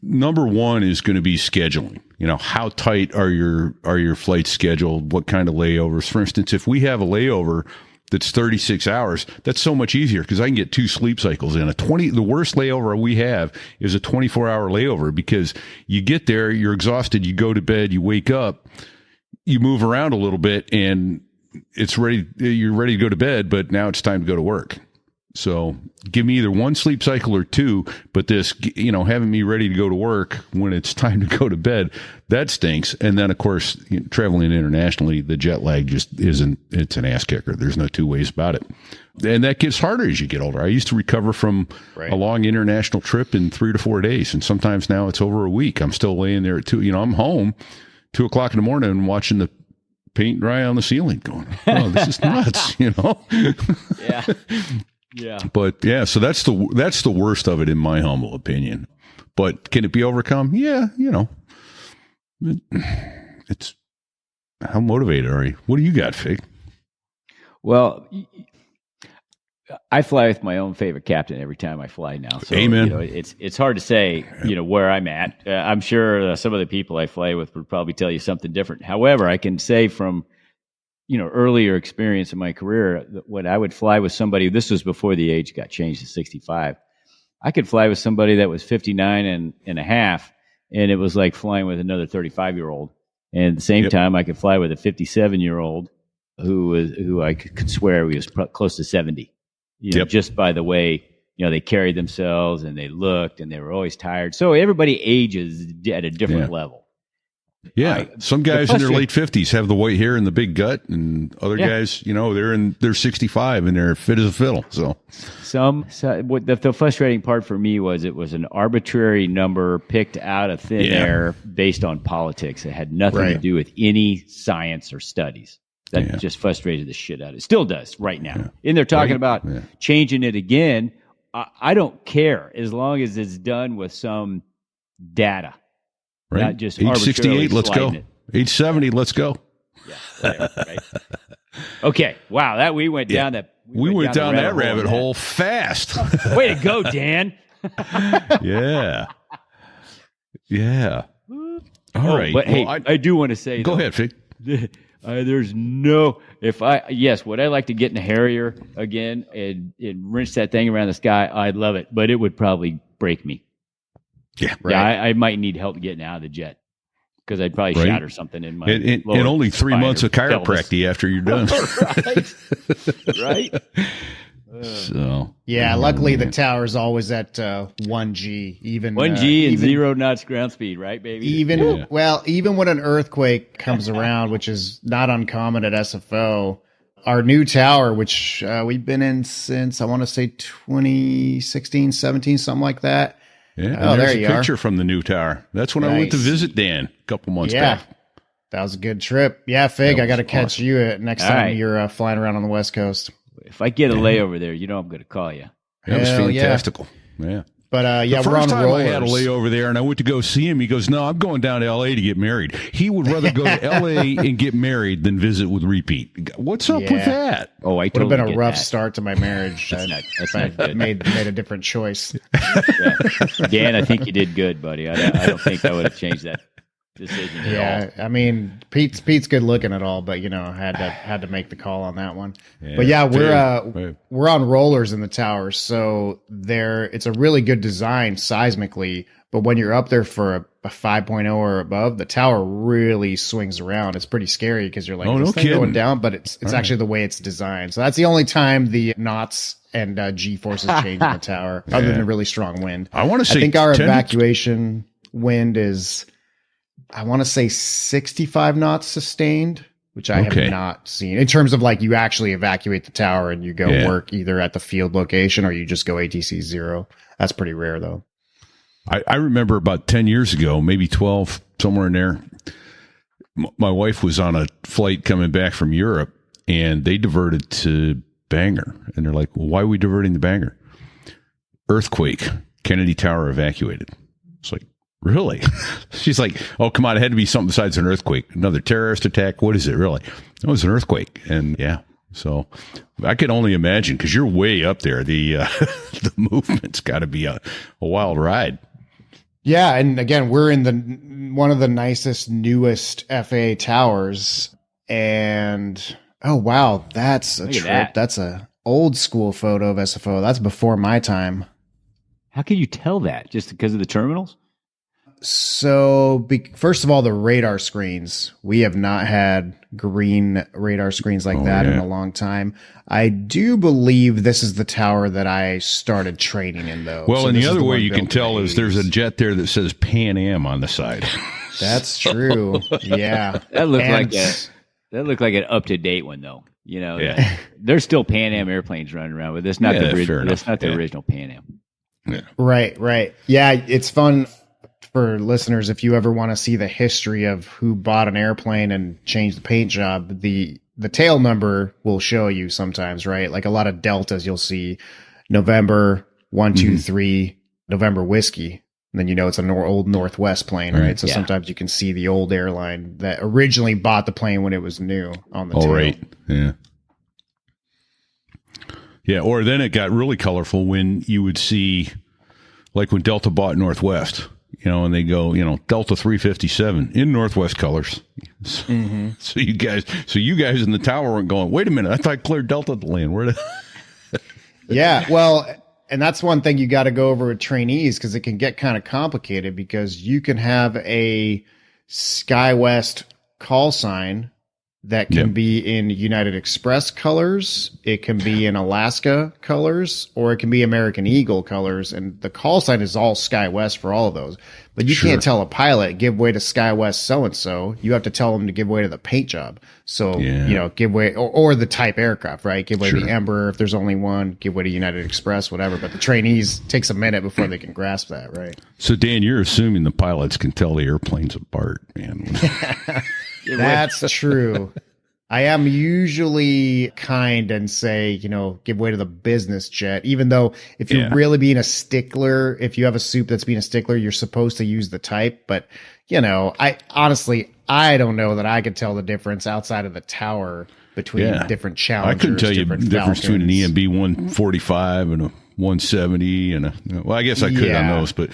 number one is going to be scheduling. How tight are your flights scheduled? What kind of layovers? For instance, if we have a layover that's 36 hours, that's so much easier because I can get 2 sleep cycles in. The worst layover we have is a 24-hour layover because you get there, you're exhausted, you go to bed, you wake up, you move around a little bit, and you're ready to go to bed, but now it's time to go to work. So give me either 1 sleep cycle or 2, but this, having me ready to go to work when it's time to go to bed, that stinks. And then, of course, traveling internationally, the jet lag just it's an ass kicker. There's no 2 ways about it. And that gets harder as you get older. I used to recover from a long international trip in 3 to 4 days. And sometimes now it's over a week. I'm still laying there at 2, I'm home 2:00 in the morning and watching the paint dry on the ceiling going, oh, this is nuts, Yeah. Yeah. But yeah, so that's the worst of it in my humble opinion. But can it be overcome? Yeah, it's how motivated are you? What do you got, Fig? Well, I fly with my own favorite captain every time I fly now. So, Amen. It's hard to say, where I'm at. I'm sure some of the people I fly with would probably tell you something different. However, I can say from earlier experience in my career, when I would fly with somebody, this was before the age got changed to 65. I could fly with somebody that was 59 and a half, and it was like flying with another 35-year-old. And at the same time, I could fly with a 57-year-old who I could swear he was close to 70. Just by the way, they carried themselves and they looked and they were always tired. So everybody ages at a different level. Yeah, some guys in their late 50s have the white hair and the big gut, and other guys, they're 65 and they're fit as a fiddle. So what the frustrating part for me was it was an arbitrary number picked out of thin air based on politics. It had nothing to do with any science or studies. That just frustrated the shit out of it. Still does right now. And they're talking about changing it again. I don't care as long as it's done with some data. Right. Not just 868, let's go. sliding it. 870, let's go. Yeah, whatever, right? Okay. Wow, that we went down that. We went down that rabbit on hole fast. Way to go, Dan. Yeah. Yeah. All right. But hey, I do want to say. Go though, ahead, Fig. There's no. Would I like to get in a Harrier again and wrench that thing around the sky? I'd love it, but it would probably break me. Yeah. Right. Yeah, I might need help getting out of the jet because I'd probably shatter something in my. And only 3 months of chiropractic after you're done. Right. So yeah, luckily the tower's always at 1G, even 1G and 0 knots ground speed, right, baby? Even when an earthquake comes around, which is not uncommon at SFO, our new tower, which we've been in since I want to say 2016, 17, something like that. Yeah, there's a picture from the new tower. That's when I went to visit Dan a couple months back. That was a good trip. Yeah, Fig, I got to catch you next time you're flying around on the West Coast. If I get a layover there, you know I'm going to call you. That was fantastical. Yeah. But the we're first on time rollers. I had a layover there and I went to go see him, he goes, "No, I'm going down to L.A. to get married." He would rather go to L.A. and get married than visit with Repeat. What's up with that? Oh, I would totally have been a rough that. start to my marriage. That's not good. made a different choice. Yeah. Dan, I think you did good, buddy. I don't think I would have changed that decision at all. I mean, Pete's good looking at all, but had to make the call on that one. Yeah, but we're on rollers in the tower, so it's a really good design seismically. But when you're up there for a 5.0 or above, the tower really swings around. It's pretty scary because you're like, this thing going down, but it's actually the way it's designed. So that's the only time the knots and G forces change in the tower, other than a really strong wind. I think our evacuation wind is, I want to say 65 knots sustained, which I have not seen in terms of like you actually evacuate the tower and you go work either at the field location or you just go ATC 0. That's pretty rare though. I remember about 10 years ago, maybe 12, somewhere in there, my wife was on a flight coming back from Europe and they diverted to Bangor. And they're like, "Well, why are we diverting to Bangor?" Earthquake, Kennedy Tower evacuated. It's like, really? She's like, "Oh, come on. It had to be something besides an earthquake. Another terrorist attack. What is it really?" It was an earthquake. And so I could only imagine because you're way up there. The the movement's got to be a wild ride. Yeah. And again, we're in one of the nicest, newest FAA towers. And oh, wow. That's a trip. That's a old school photo of SFO. That's before my time. How can you tell that? Just because of the terminals? So, first of all, the radar screens. We have not had green radar screens like that in a long time. I do believe this is the tower that I started training in, though. Well, and the other way you can tell is there's a jet there that says Pan Am on the side. That's true. Yeah. That looked like an up-to-date one, though. You know, there's still Pan Am airplanes running around, but that's not the original Pan Am. Yeah. Right. Yeah, it's fun for listeners, if you ever want to see the history of who bought an airplane and changed the paint job, the tail number will show you sometimes, right? Like a lot of deltas, you'll see November 123 November whiskey. And then it's an old Northwest plane, right? So sometimes you can see the old airline that originally bought the plane when it was new on the tail. Right. Yeah. Yeah, or then it got really colorful when you would see, like when Delta bought Northwest. And they go, Delta 357 in Northwest colors. So you guys in the tower weren't going, "Wait a minute, I thought I cleared Delta to land." Where? Yeah, well, and that's one thing you got to go over with trainees because it can get kind of complicated because you can have a SkyWest call sign that can be in United Express colors, it can be in Alaska colors, or it can be American Eagle colors. And the call sign is all SkyWest for all of those. But you can't tell a pilot, give way to SkyWest so-and-so. You have to tell them to give way to the paint job. So, give way, or the type aircraft, right? Give way to the Embraer if there's only one, give way to United Express, whatever. But the trainees takes a minute before they can grasp that, right? So, Dan, you're assuming the pilots can tell the airplanes apart, man. That's true. I am usually kind and say, give way to the business jet, even though if you're really being a stickler, if you have a soup that's being a stickler, you're supposed to use the type. But, I don't know that I could tell the difference outside of the tower between different challengers. I couldn't tell you the difference between an EMB 145 and a 170 well, I guess I could on those, but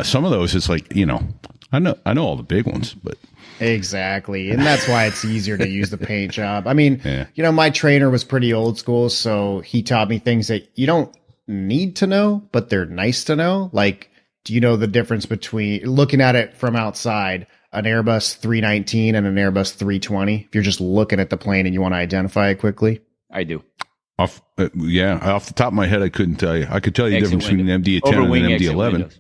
some of those it's like, I know all the big ones, but exactly. And that's why it's easier to use the paint job. I mean, my trainer was pretty old school, so he taught me things that you don't need to know, but they're nice to know. Like, do you know the difference between looking at it from outside, an Airbus 319 and an Airbus 320? If you're just looking at the plane and you want to identify it quickly. I do. Off the top of my head, I couldn't tell you. I could tell you the difference between an MD-10 and an MD-11.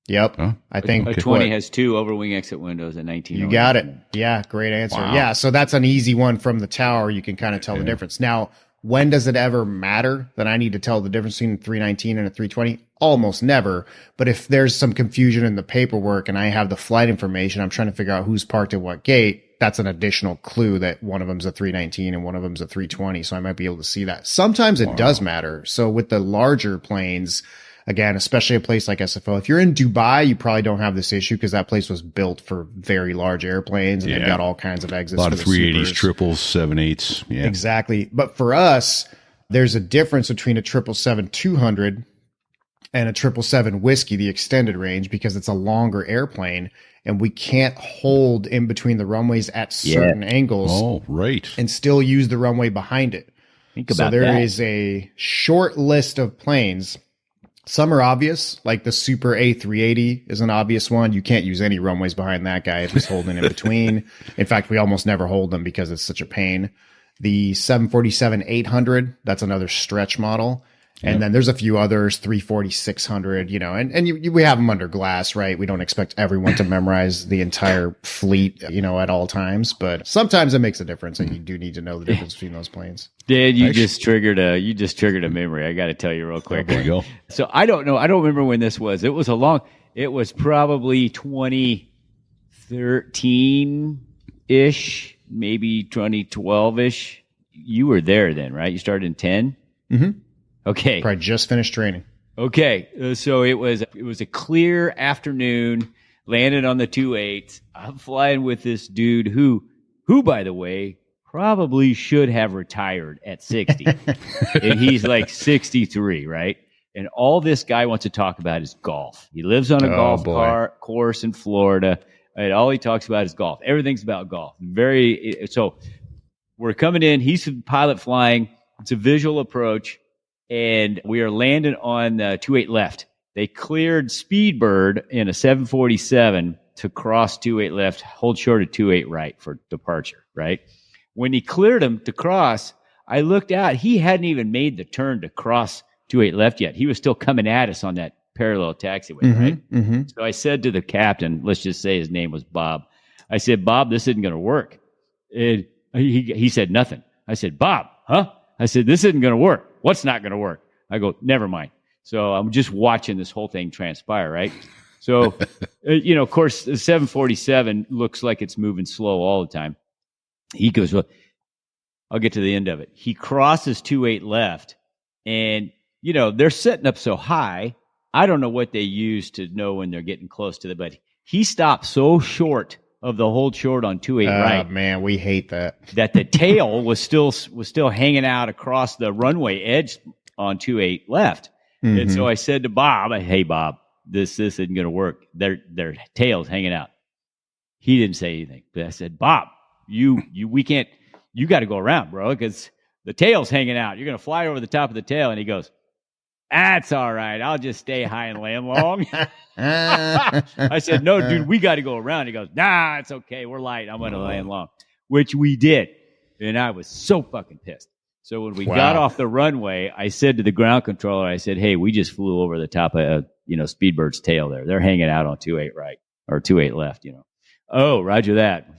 Yep. Huh? I think a 20 has 2 overwing exit windows and 19. You got it. Yeah. Great answer. Wow. Yeah. So that's an easy one from the tower. You can kind of tell the difference. Now, when does it ever matter that I need to tell the difference between a 319 and a 320? Almost never. But if there's some confusion in the paperwork and I have the flight information, I'm trying to figure out who's parked at what gate. That's an additional clue that one of them's a 319 and one of them's a 320. So I might be able to see that. Sometimes it does matter. So with the larger planes, again, especially a place like SFO, if you're in Dubai, you probably don't have this issue because that place was built for very large airplanes and they've got all kinds of exits. A lot of 380s, triples, 78s. Yeah, exactly. But for us, there's a difference between a 777-200 and a 777 Whiskey, the extended range, because it's a longer airplane and we can't hold in between the runways at certain angles. Oh, right. And still use the runway behind it. Think about so there that. is a short list of planes. Some are obvious, like the Super A380 is an obvious one. You can't use any runways behind that guy if he's holding in between. In fact, we almost never hold them because it's such a pain. The 747-800, that's another stretch model. And then there's a few others, 340-600, and we have them under glass, right? We don't expect everyone to memorize the entire fleet, at all times, but sometimes it makes a difference and you do need to know the difference between those planes. Dan, you just triggered a memory. I got to tell you real quick. There you go. So I don't know. I don't remember when this was. It was probably 2013-ish, maybe 2012-ish. You were there then, right? You started in 10? Mm-hmm. Okay. Probably just finished training. Okay. So it was a clear afternoon, landed on the 28. I'm flying with this dude who, by the way, probably should have retired at 60. And he's like 63, right? And all this guy wants to talk about is golf. He lives on a golf course in Florida, and all he talks about is golf. Everything's about golf. So we're coming in. He's the pilot flying. It's a visual approach. And we are landing on the 28 left. They cleared Speedbird in a 747 to cross 28 left, hold short of 28 right for departure, right? When he cleared him to cross, I looked out. He hadn't even made the turn to cross 28 left yet. He was still coming at us on that parallel taxiway, right? Mm-hmm. So I said to the captain, let's just say his name was Bob. I said, Bob, this isn't going to work. He said nothing. I said, Bob, huh? I said, this isn't going to work. What's not going to work? I go, never mind. So I'm just watching this whole thing transpire, right? So, of course, the 747 looks like it's moving slow all the time. He goes, well, I'll get to the end of it. He crosses 28 left, and, they're setting up so high. I don't know what they use to know when they're getting close to but he stopped so short of the hold short on 28 right. Man, we hate that. That the tail was still hanging out across the runway edge on 28 left. Mm-hmm. And so I said to Bob, hey, Bob, this isn't going to work. Their tail's hanging out. He didn't say anything. But I said, Bob, we can't, you got to go around, bro, because the tail's hanging out. You're going to fly over the top of the tail. And he goes, that's all right. I'll just stay high and land long. I said, no, dude, we got to go around. He goes, nah, it's okay. We're light. I'm going to land long, which we did. And I was so fucking pissed. So when we got off the runway, I said to the ground controller, I said, hey, we just flew over the top of, Speedbird's tail there. They're hanging out on 28 right or 28 left, Oh, roger that.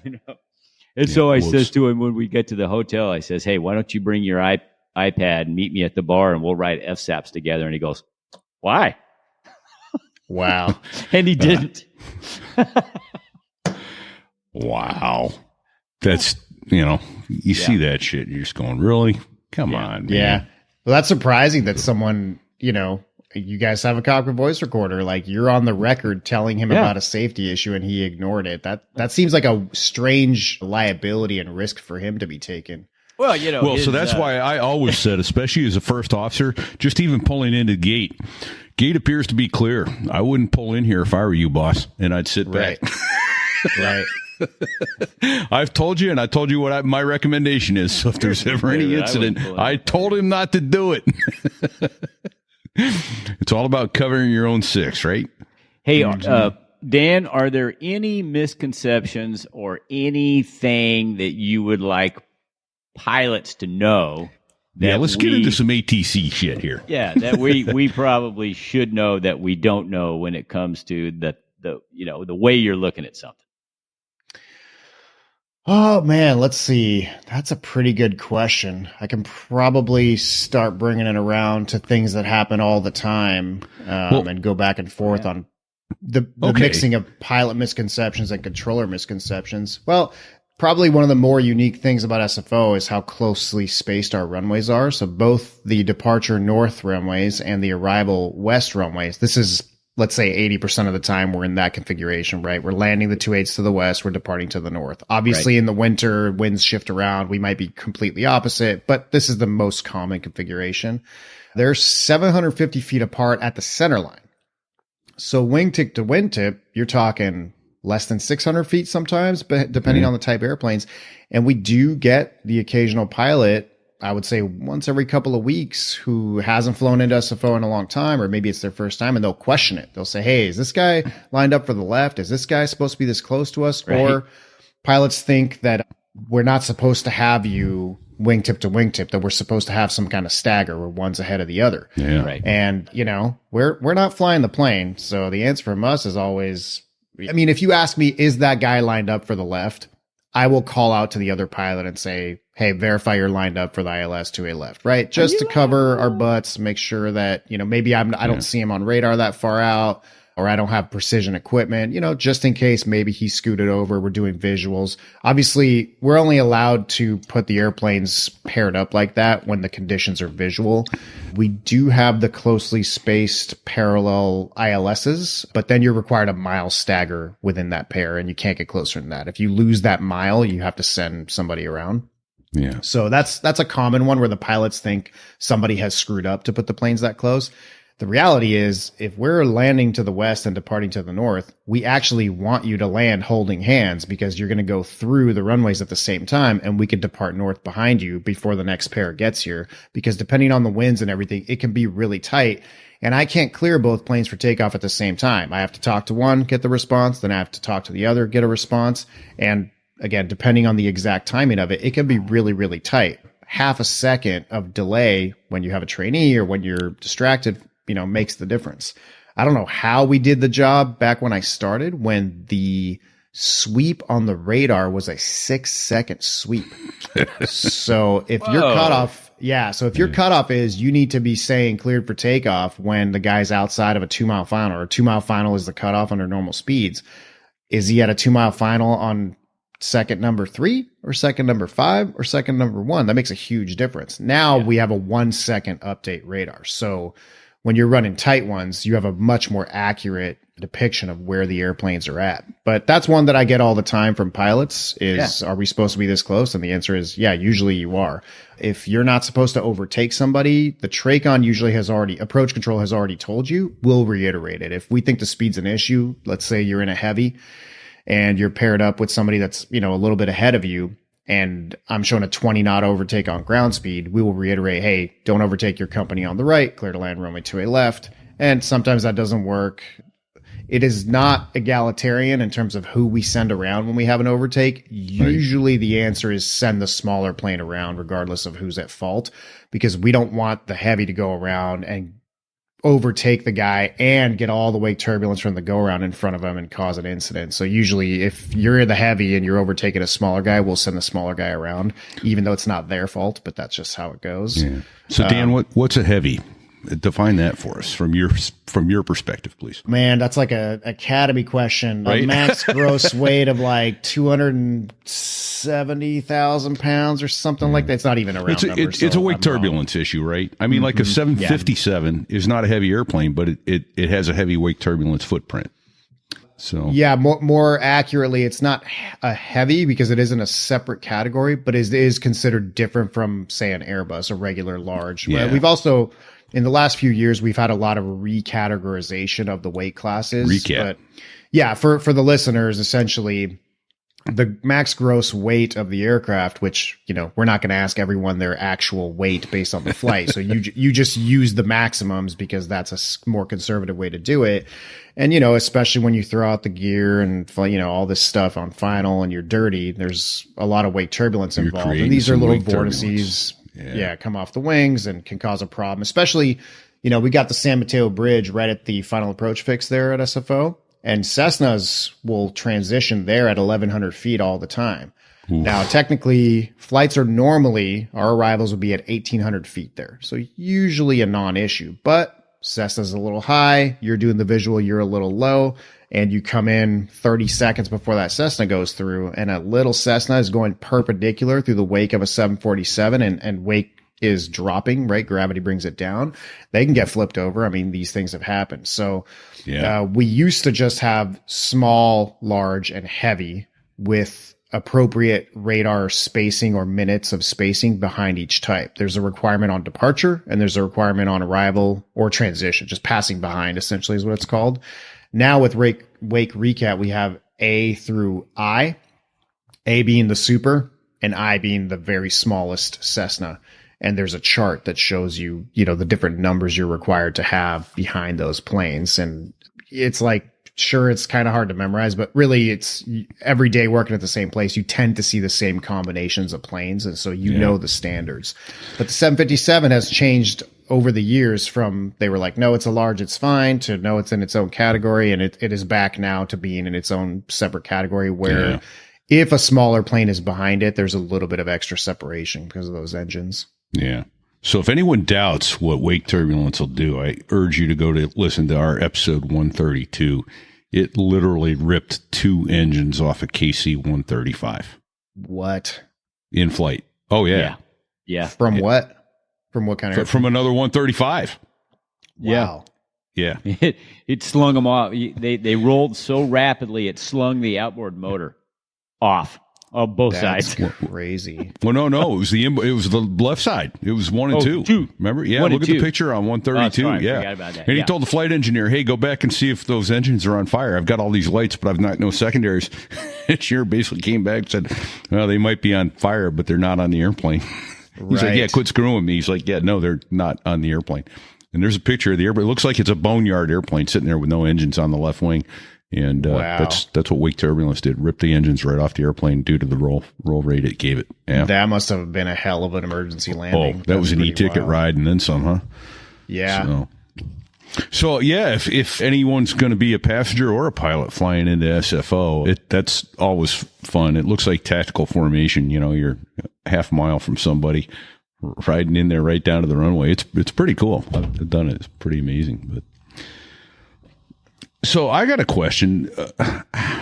And so I says to him when we get to the hotel, I says, hey, why don't you bring your iPad and meet me at the bar and we'll write FSAPs together. And he goes, why? Wow. And he didn't. Wow. That's You see that shit. You're just going, really? Come on, man. Yeah. Well, that's surprising that someone, you guys have a cockpit voice recorder. Like, you're on the record telling him about a safety issue and he ignored it. That seems like a strange liability and risk for him to be taken. Well, so that's why I always said, especially as a first officer, just even pulling into the gate appears to be clear. I wouldn't pull in here if I were you, boss, and I'd sit back. Right. I've told you, and I told you what my recommendation is. So if there's ever any incident, I told him not to do it. It's all about covering your own six, right? Hey, Dan, are there any misconceptions or anything that you would like pilots to know? Let's get into some ATC shit here. Yeah, that we probably should know that we don't know when it comes to the way you're looking at something. Oh, man, let's see. That's a pretty good question. I can probably start bringing it around to things that happen all the time and go back and forth on the mixing of pilot misconceptions and controller misconceptions. Well, probably one of the more unique things about SFO is how closely spaced our runways are. So both the departure north runways and the arrival west runways, this is, let's say 80% of the time we're in that configuration, right? We're landing the 2/8 to the west, we're departing to the north. Obviously in the winter, winds shift around. We might be completely opposite, but this is the most common configuration. They're 750 feet apart at the center line. So wingtip to wingtip, you're talking less than 600 feet sometimes, but depending on the type of airplanes. And we do get the occasional pilot, I would say once every couple of weeks, who hasn't flown into SFO in a long time, or maybe it's their first time, and they'll question it. They'll say, hey, is this guy lined up for the left? Is this guy supposed to be this close to us? Right. Or pilots think that we're not supposed to have you wingtip to wingtip, that we're supposed to have some kind of stagger where one's ahead of the other. Yeah. Right. And, we're not flying the plane. So the answer from us is always, if you ask me, is that guy lined up for the left? I will call out to the other pilot and say, hey, verify you're lined up for the ILS 2A left, right? Just to cover our butts, make sure that, maybe I don't see him on radar that far out, or I don't have precision equipment, just in case maybe he scooted over. We're doing visuals. Obviously, we're only allowed to put the airplanes paired up like that when the conditions are visual. We do have the closely spaced parallel ILSs, but then you're required a mile stagger within that pair, and you can't get closer than that. If you lose that mile, you have to send somebody around. Yeah. So that's a common one where the pilots think somebody has screwed up to put the planes that close. The reality is, if we're landing to the west and departing to the north, we actually want you to land holding hands, because you're going to go through the runways at the same time, and we could depart north behind you before the next pair gets here, because depending on the winds and everything, it can be really tight. And I can't clear both planes for takeoff at the same time. I have to talk to one, get the response, then I have to talk to the other, get a response. And again, depending on the exact timing of it, it can be really, really tight. Half a second of delay when you have a trainee or when you're distracted, makes the difference. I don't know how we did the job back when I started, when the sweep on the radar was a 6-second sweep. So if your cutoff, your cutoff is you need to be saying cleared for takeoff when the guy's outside of a 2-mile final, or 2-mile final is the cutoff under normal speeds. Is he at a 2-mile final on second number 3 or second number 5 or second number 1? That makes a huge difference. Now we have a 1-second update radar. So when you're running tight ones, you have a much more accurate depiction of where the airplanes are at. But that's one that I get all the time from pilots is, are we supposed to be this close? And the answer is, yeah, usually you are. If you're not supposed to overtake somebody, the TRACON usually approach control has already told you, we'll reiterate it. If we think the speed's an issue, let's say you're in a heavy and you're paired up with somebody that's, a little bit ahead of you, and I'm showing a 20 knot overtake on ground speed, we will reiterate, hey, don't overtake your company on the right, clear to land runway 2A left. And sometimes that doesn't work. It is not egalitarian in terms of who we send around when we have an overtake. Usually the answer is send the smaller plane around regardless of who's at fault, because we don't want the heavy to go around and overtake the guy and get all the wake turbulence from the go around in front of him and cause an incident. So usually if you're the heavy and you're overtaking a smaller guy, we'll send the smaller guy around, even though it's not their fault, but that's just how it goes. Yeah. So Dan, what's a heavy? Define that for us from your perspective, please. Man, that's like a academy question. Right? A max gross weight of like 270,000 pounds or something like that. It's not even a round number. It's a weight turbulence issue, right? I mean, like a 757 is not a heavy airplane, but it has a heavy weight turbulence footprint. So yeah, more accurately, it's not a heavy because it isn't a separate category, but it is considered different from, say, an Airbus, a regular large. Yeah. We've also, in the last few years, we've had a lot of recategorization of the weight classes. But yeah, for the listeners, essentially, the max gross weight of the aircraft, which, we're not going to ask everyone their actual weight based on the flight. So you just use the maximums because that's a more conservative way to do it. And, especially when you throw out the gear and, all this stuff on final and you're dirty, there's a lot of weight turbulence involved. And these are little vortices, come off the wings and can cause a problem, especially, we got the San Mateo Bridge right at the final approach fix there at SFO. And Cessnas will transition there at 1,100 feet all the time. Oof. Now, technically, our arrivals would be at 1,800 feet there. So usually a non-issue, but Cessna's a little high. You're doing the visual, you're a little low, and you come in 30 seconds before that Cessna goes through, and a little Cessna is going perpendicular through the wake of a 747 and wake is dropping, right? Gravity brings it down. They can get flipped over. I mean, these things have happened. So we used to just have small, large, and heavy with appropriate radar spacing or minutes of spacing behind each type. There's a requirement on departure and there's a requirement on arrival or transition, just passing behind essentially is what it's called. Now with wake recap, we have A through I, A being the super and I being the very smallest Cessna. And there's a chart that shows you, the different numbers you're required to have behind those planes. And it's like, sure, it's kind of hard to memorize, but really it's every day working at the same place. You tend to see the same combinations of planes. And so know the standards. But the 757 has changed over the years from they were like, no, it's a large, it's fine, to no, it's in its own category. And it is back now to being in its own separate category where if a smaller plane is behind it, there's a little bit of extra separation because of those engines. Yeah. So if anyone doubts what wake turbulence will do, I urge you to go to listen to our episode 132. It literally ripped 2 engines off a KC-135. What? In flight. Oh, yeah. Yeah. From what? From what kind of? From another 135. Wow. Yeah. It slung them off. They rolled so rapidly, it slung the outboard motor off. On both sides. Crazy. Well, no. It was the left side. It was 1 and 2. Remember? Yeah. Look at the picture on 132. I forgot about that. And he told the flight engineer, "Hey, go back and see if those engines are on fire. I've got all these lights, but I've not no secondaries." Engineer basically came back and said, "Well, they might be on fire, but they're not on the airplane." He's like, "Yeah, quit screwing with me." He's like, "Yeah, no, they're not on the airplane." And there's a picture of the airplane. It looks like it's a boneyard airplane sitting there with no engines on the left wing. And that's what wake turbulence did. Ripped the engines right off the airplane due to the roll rate it gave it. Yeah. That must have been a hell of an emergency landing. Oh, that was an e-ticket ride and then some, huh? Yeah. So yeah, if anyone's going to be a passenger or a pilot flying into SFO, that's always fun. It looks like tactical formation. You're half a mile from somebody riding in there right down to the runway. It's pretty cool. I've done it. It's pretty amazing. But so I got a question.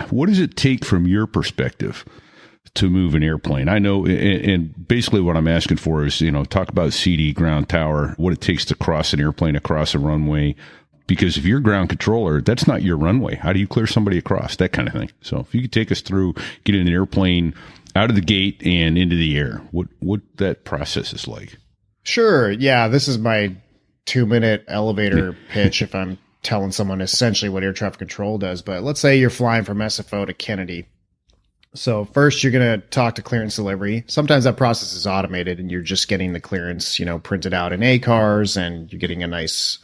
What does it take from your perspective to move an airplane? I know, and basically what I'm asking for is, talk about CD, ground tower, what it takes to cross an airplane across a runway. Because if you're ground controller, that's not your runway. How do you clear somebody across? That kind of thing. So if you could take us through getting an airplane out of the gate and into the air, what that process is like. Sure. Yeah. This is my 2-minute elevator pitch if I'm telling someone essentially what air traffic control does. But let's say you're flying from SFO to Kennedy. So first you're going to talk to clearance delivery. Sometimes that process is automated and you're just getting the clearance, printed out in ACARs and you're getting a nice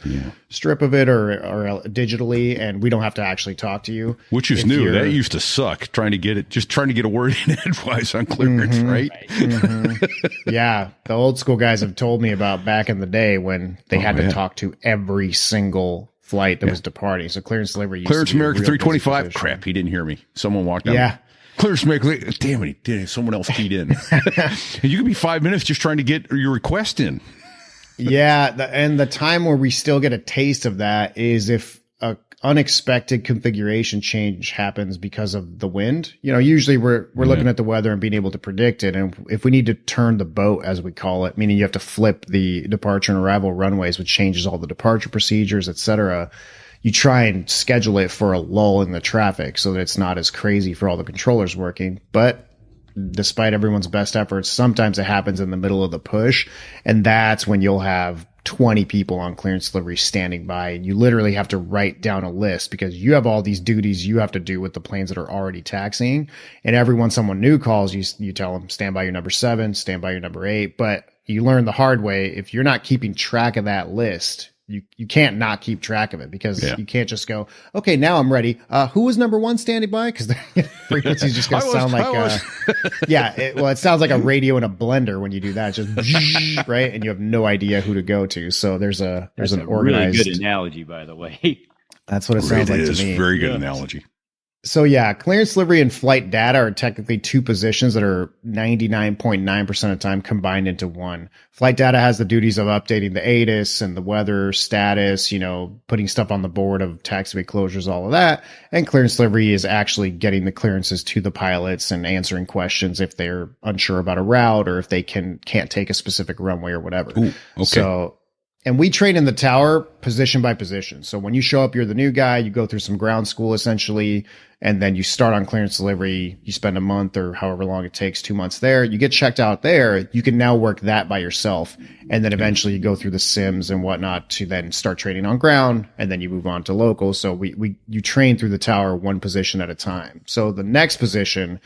strip of it or digitally. And we don't have to actually talk to you. Which is new. That used to suck trying to get a word in edgewise on clearance, right? Mm-hmm. Yeah. The old school guys have told me about back in the day when they had to talk to every single flight that was departing. So clearance delivery used Clearance to be America 325. Crap, he didn't hear me. Someone walked out. Yeah. Clearance America. Damn it, he did. Someone else keyed in. And you could be 5 minutes just trying to get your request in. Yeah, and the time where we still get a taste of that is if a unexpected configuration change happens because of the wind. Usually we're looking at the weather and being able to predict it. And if we need to turn the boat, as we call it, meaning you have to flip the departure and arrival runways, which changes all the departure procedures, etc., you try and schedule it for a lull in the traffic so that it's not as crazy for all the controllers working. But despite everyone's best efforts, sometimes it happens in the middle of the push, and that's when you'll have 20 people on clearance delivery standing by, and you literally have to write down a list because you have all these duties you have to do with the planes that are already taxiing. And every once someone new calls, you tell them, stand by your number 7, stand by your number 8. But you learn the hard way, if you're not keeping track of that list, you can't not keep track of it because you can't just go, okay, now I'm ready. Who was number 1 standing by? Because the frequency is just going to sound like, it sounds like a radio in a blender when you do that. It's just right, and you have no idea who to go to. So there's an organized. Really good analogy, by the way. That's what it sounds like to me. Very good analogy. So clearance delivery and flight data are technically 2 positions that are 99.9% of the time combined into one. Flight data has the duties of updating the ATIS and the weather status, putting stuff on the board of taxiway closures, all of that. And clearance delivery is actually getting the clearances to the pilots and answering questions if they're unsure about a route or if they can't take a specific runway or whatever. Ooh, okay. And we train in the tower position by position. So when you show up, you're the new guy, you go through some ground school essentially, and then you start on clearance delivery. You spend a month or however long it takes, 2 months there. You get checked out there. You can now work that by yourself. And then eventually you go through the sims and whatnot to then start training on ground. And then you move on to local. So you train through the tower one position at a time. So the next position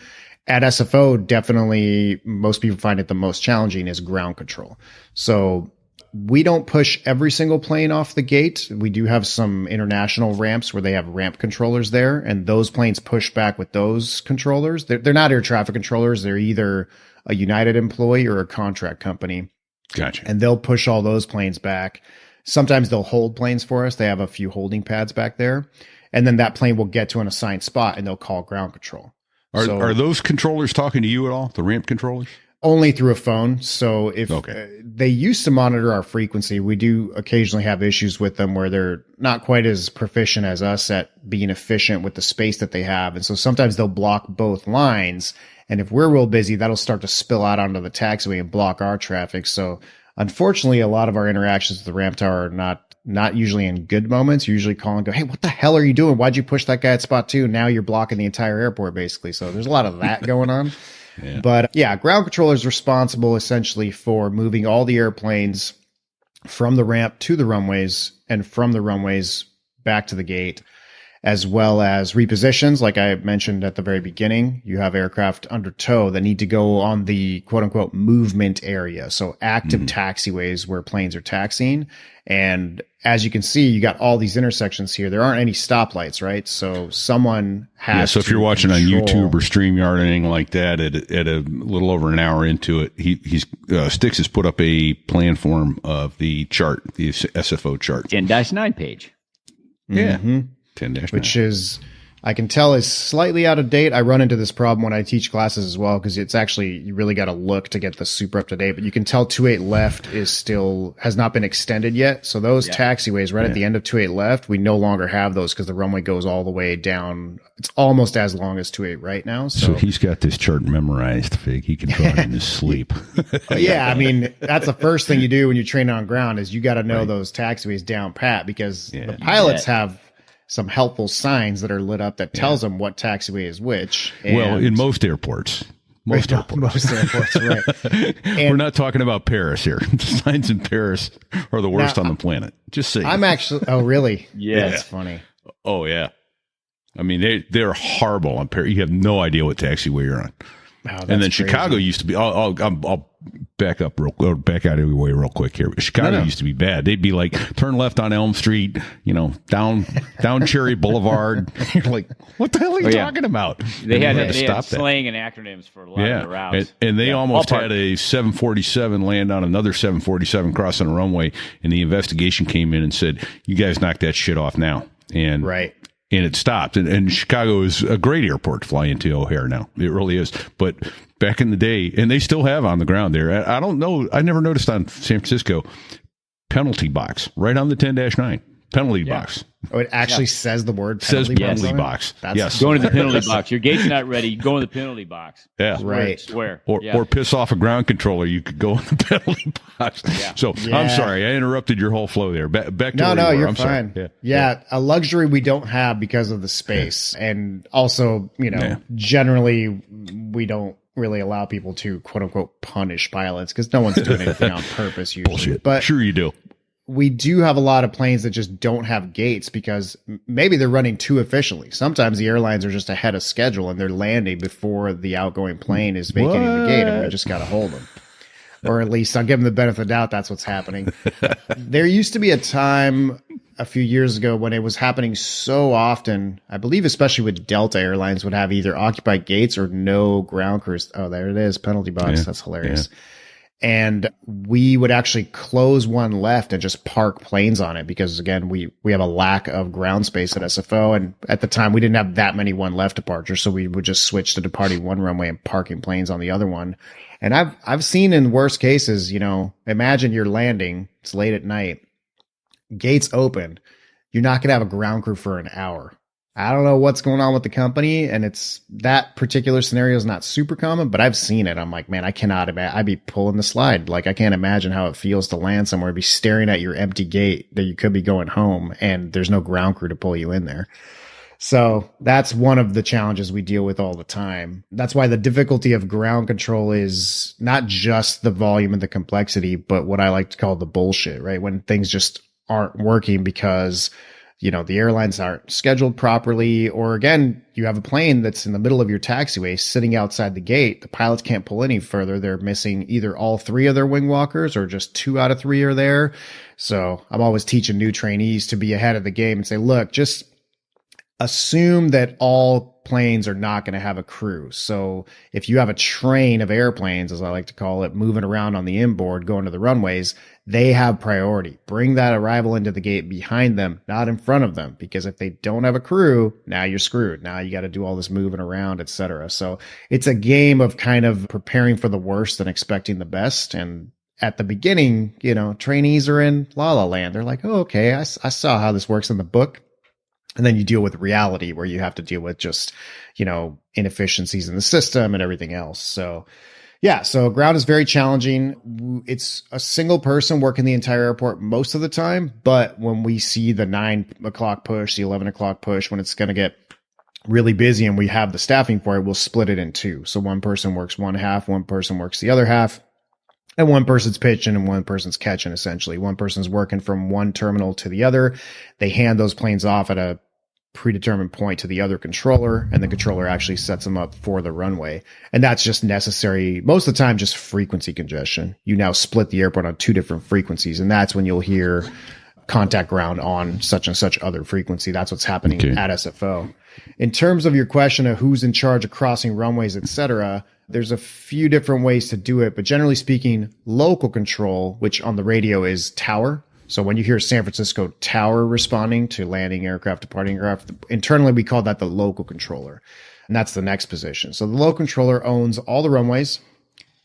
at SFO, definitely most people find it the most challenging, is ground control. So we don't push every single plane off the gate. We do have some international ramps where they have ramp controllers there, and those planes push back with those controllers. They're not air traffic controllers. They're either a United employee or a contract company. Gotcha. And they'll push all those planes back. Sometimes they'll hold planes for us. They have a few holding pads back there. And then that plane will get to an assigned spot and they'll call ground control. Are those controllers talking to you at all? The ramp controllers? Only through a phone. So if they used to monitor our frequency, we do occasionally have issues with them where they're not quite as proficient as us at being efficient with the space that they have. And so sometimes they'll block both lines. And if we're real busy, that'll start to spill out onto the taxiway and block our traffic. So unfortunately, a lot of our interactions with the ramp tower are not usually in good moments. You usually call and go, hey, what the hell are you doing? Why'd you push that guy at spot 2? Now you're blocking the entire airport, basically. So there's a lot of that going on. Yeah. But ground controller is responsible essentially for moving all the airplanes from the ramp to the runways and from the runways back to the gate, as well as repositions. Like I mentioned at the very beginning, you have aircraft under tow that need to go on the quote unquote movement area. So active taxiways where planes are taxiing. And as you can see, you got all these intersections here. There aren't any stoplights, right? So someone has so if you're watching on YouTube or StreamYard or anything like that, at a little over an hour into it, Styx has put up a plan form of the chart, the SFO chart. 10-9 page. Yeah. Mm-hmm. 10-9. Which is, I can tell, is slightly out of date. I run into this problem when I teach classes as well, because it's actually, you really got to look to get the super up to date, but you can tell 28 left has not been extended yet. So those taxiways at the end of 28 left, we no longer have those because the runway goes all the way down. It's almost as long as 28 right now. So he's got this chart memorized, Fig. He can draw it in his sleep. I mean, that's the first thing you do when you train on ground is you got to know those taxiways down pat, because the pilots have some helpful signs that are lit up that tells them what taxiway is which. Well, in most airports. Most airports, right. We're not talking about Paris here. The signs in Paris are the worst on the planet. Just saying. I'm actually, oh, really? Yeah. That's funny. Oh, yeah. I mean, they're horrible on Paris. You have no idea what taxiway you're on. Oh, and then Chicago used to be, I'll back out of your way real quick here. Chicago used to be bad. They'd be like, turn left on Elm Street, down Cherry Boulevard. You're like, what the hell are you talking about? They had slang and acronyms for a lot of the routes. And they almost had a 747 land on another 747 crossing a runway. And the investigation came in and said, you guys knock that shit off now. And and it stopped. And Chicago is a great airport to fly into O'Hare now. It really is. But back in the day, and they still have on the ground there. I don't know. I never noticed on San Francisco. penalty box right on the 10-9 penalty box. Oh, it actually says the word Says penalty penalty on it? box. That's Yes. Go into the penalty box. Your gate's not ready. Go in the penalty box. Yeah. Right. Swear. Or piss off a ground controller. You could go in the penalty box. Yeah. So I'm sorry, I interrupted your whole flow there. Back to No, where no, you were. you're I'm sorry. fine. Yeah, a luxury we don't have because of the space, and also, generally we don't really allow people to quote unquote punish pilots because no one's doing anything on purpose usually. Bullshit. But Sure you do. we do have a lot of planes that just don't have gates because maybe they're running too efficiently. Sometimes the airlines are just ahead of schedule and they're landing before the outgoing plane is vacating the gate, and we just got to hold them. Or at least I'll give them the benefit of the doubt that's what's happening. There used to be a time a few years ago when it was happening so often, I believe especially with Delta Airlines would have either occupied gates or no ground crews. Oh, there it is, penalty box. Yeah. That's hilarious. Yeah. And we would actually close one left and just park planes on it because, again, we have a lack of ground space at SFO. And at the time, we didn't have that many one left departures. So we would just switch to departing one runway and parking planes on the other one. And I've seen in worst cases, imagine you're landing, it's late at night, gates open. You're not going to have a ground crew for an hour. I don't know what's going on with the company, and it's that particular scenario is not super common, but I've seen it. I'm like, man, I cannot imagine. I'd be pulling the slide. Like, I can't imagine how it feels to land somewhere, be staring at your empty gate that you could be going home, and there's no ground crew to pull you in there. So that's one of the challenges we deal with all the time. That's why the difficulty of ground control is not just the volume and the complexity, but what I like to call the bullshit, right? When things just aren't working because the airlines aren't scheduled properly, or again, you have a plane that's in the middle of your taxiway sitting outside the gate. The pilots can't pull any further. They're missing either all three of their wing walkers or just 2 out of 3 are there. So I'm always teaching new trainees to be ahead of the game and say, look, just assume that all planes are not going to have a crew. So if you have a train of airplanes, as I like to call it, moving around on the inboard, going to the runways, they have priority. Bring that arrival into the gate behind them, not in front of them, because if they don't have a crew, now you're screwed. Now you got to do all this moving around, etc. So it's a game of kind of preparing for the worst and expecting the best. And at the beginning, trainees are in la la land. They're like, oh, okay, I saw how this works in the book. And then you deal with reality where you have to deal with just, inefficiencies in the system and everything else. So yeah, so ground is very challenging. It's a single person working the entire airport most of the time. But when we see the 9 o'clock push, the 11 o'clock push, when it's going to get really busy and we have the staffing for it, we'll split it in 2. So one person works one half, one person works the other half. And one person's pitching and one person's catching, essentially. One person's working from one terminal to the other. They hand those planes off at a predetermined point to the other controller, and the controller actually sets them up for the runway. And that's just necessary. Most of the time, just frequency congestion. You now split the airport on 2 different frequencies, and that's when you'll hear contact ground on such and such other frequency. That's what's happening at SFO. In terms of your question of who's in charge of crossing runways, etc., there's a few different ways to do it, but generally speaking, local control, which on the radio is tower. So when you hear San Francisco Tower responding to landing aircraft, departing aircraft, internally we call that the local controller. And that's the next position. So the local controller owns all the runways